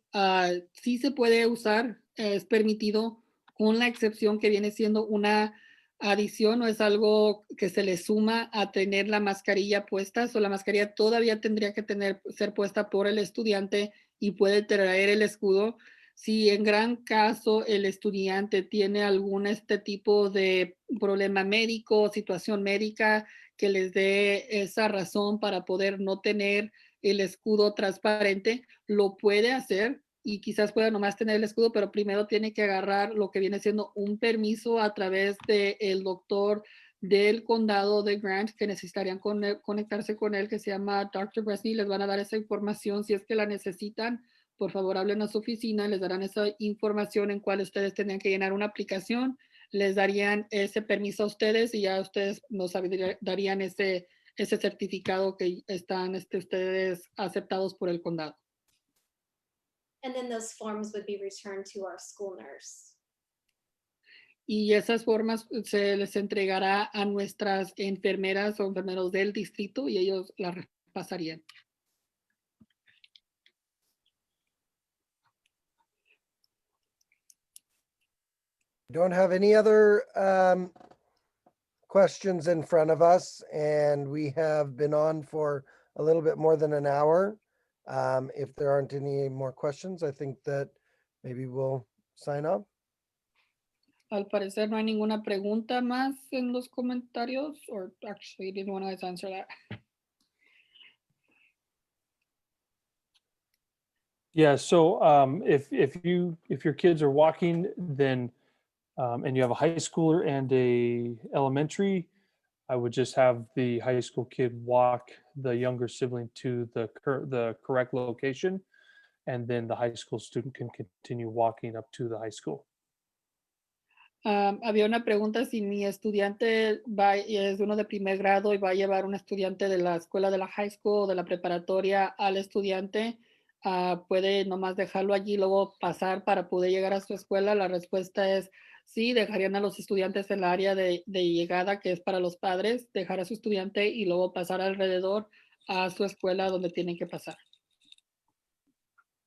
Speaker 2: sí se puede usar, es permitido, con la excepción que viene siendo una adición o es algo que se le suma a tener la mascarilla puesta. O la mascarilla todavía tendría que ser puesta por el estudiante y puede traer el escudo. Si en gran caso el estudiante tiene algún tipo de problema médico o situación médica que les dé esa razón para poder no tener el escudo transparente, lo puede hacer y quizás pueda nomás tener el escudo, pero primero tiene que agarrar lo que viene siendo un permiso a través del doctor del condado de Grant, que necesitarían conectarse con él, que se llama Dr. Bresney. Les van a dar esa información si es que la necesitan. Por favor, hablen a su oficina, les darán esa información en cual ustedes tendrían que llenar una aplicación, les darían ese permiso a ustedes y ya ustedes nos darían ese certificado que están ustedes aceptados por el condado.
Speaker 4: And then those forms would be returned to our school nurse.
Speaker 2: Y esas formas se les entregará a nuestras enfermeras o enfermeros del distrito y ellos las pasarían.
Speaker 9: Don't have any other questions in front of us, and we have been on for a little bit more than an hour. If there aren't any more questions, I think that maybe we'll sign off.
Speaker 2: Al parecer no hay ninguna pregunta más en los comentarios, or actually didn't want to answer that.
Speaker 3: Yeah, so if your kids are walking, then and you have a high schooler and a elementary, I would just have the high school kid walk the younger sibling to the correct location, and then the high school student can continue walking up to the high school.
Speaker 2: Había una pregunta si mi estudiante es uno de primer grado y va a llevar un estudiante de la escuela de la high school o de la preparatoria al estudiante, puede nomás dejarlo allí y luego pasar para poder llegar a su escuela. La respuesta es sí, dejarían a los estudiantes en el área de llegada, que es para los padres, dejar a su estudiante y luego pasar alrededor a su escuela donde tienen que pasar.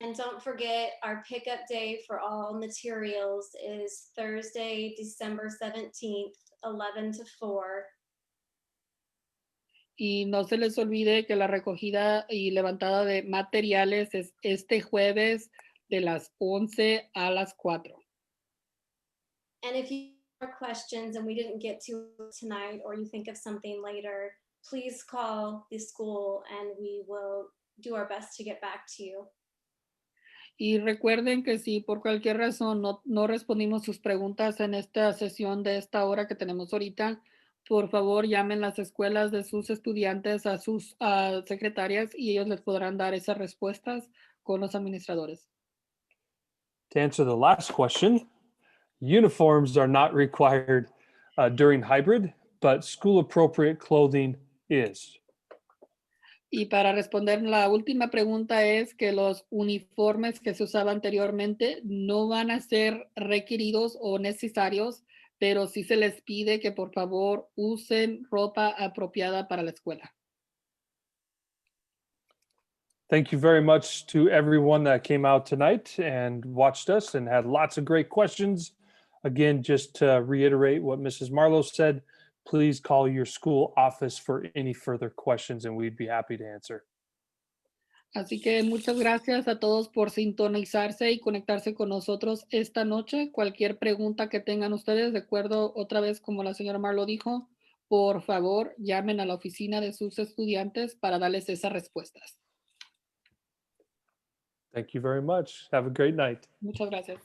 Speaker 4: And don't forget, our pickup day for all materials is Thursday, December 17th, 11 to 4.
Speaker 2: Y no se les olvide que la recogida y levantada de materiales es este jueves de las 11 a las 4.
Speaker 4: And if you have questions and we didn't get to tonight, or you think of something later, please call the school and we will do our best to get back to you.
Speaker 2: Y recuerden que si por cualquier razón no respondimos sus preguntas en esta sesión de esta hora que tenemos ahorita, por favor llamen las escuelas de sus estudiantes a sus secretarias y ellos les podrán dar esas respuestas con los administradores.
Speaker 3: To answer the last question, uniforms are not required during hybrid, but school appropriate clothing is.
Speaker 2: Y para responder la última pregunta es que los uniformes que se usaban anteriormente no van a ser requeridos o necesarios, pero sí se les pide que por favor usen ropa apropiada para la escuela.
Speaker 3: Thank you very much to everyone that came out tonight and watched us and had lots of great questions. Again, just to reiterate what Mrs. Marlowe said, please call your school office for any further questions and we'd be happy to answer.
Speaker 2: Así que muchas gracias a todos por sintonizarse y conectarse con nosotros esta noche. Cualquier pregunta que tengan ustedes, de acuerdo otra vez como la señora Marlowe dijo, por favor llamen a la oficina de sus estudiantes para darles esas respuestas.
Speaker 3: Thank you very much. Have a great night.
Speaker 2: Muchas gracias.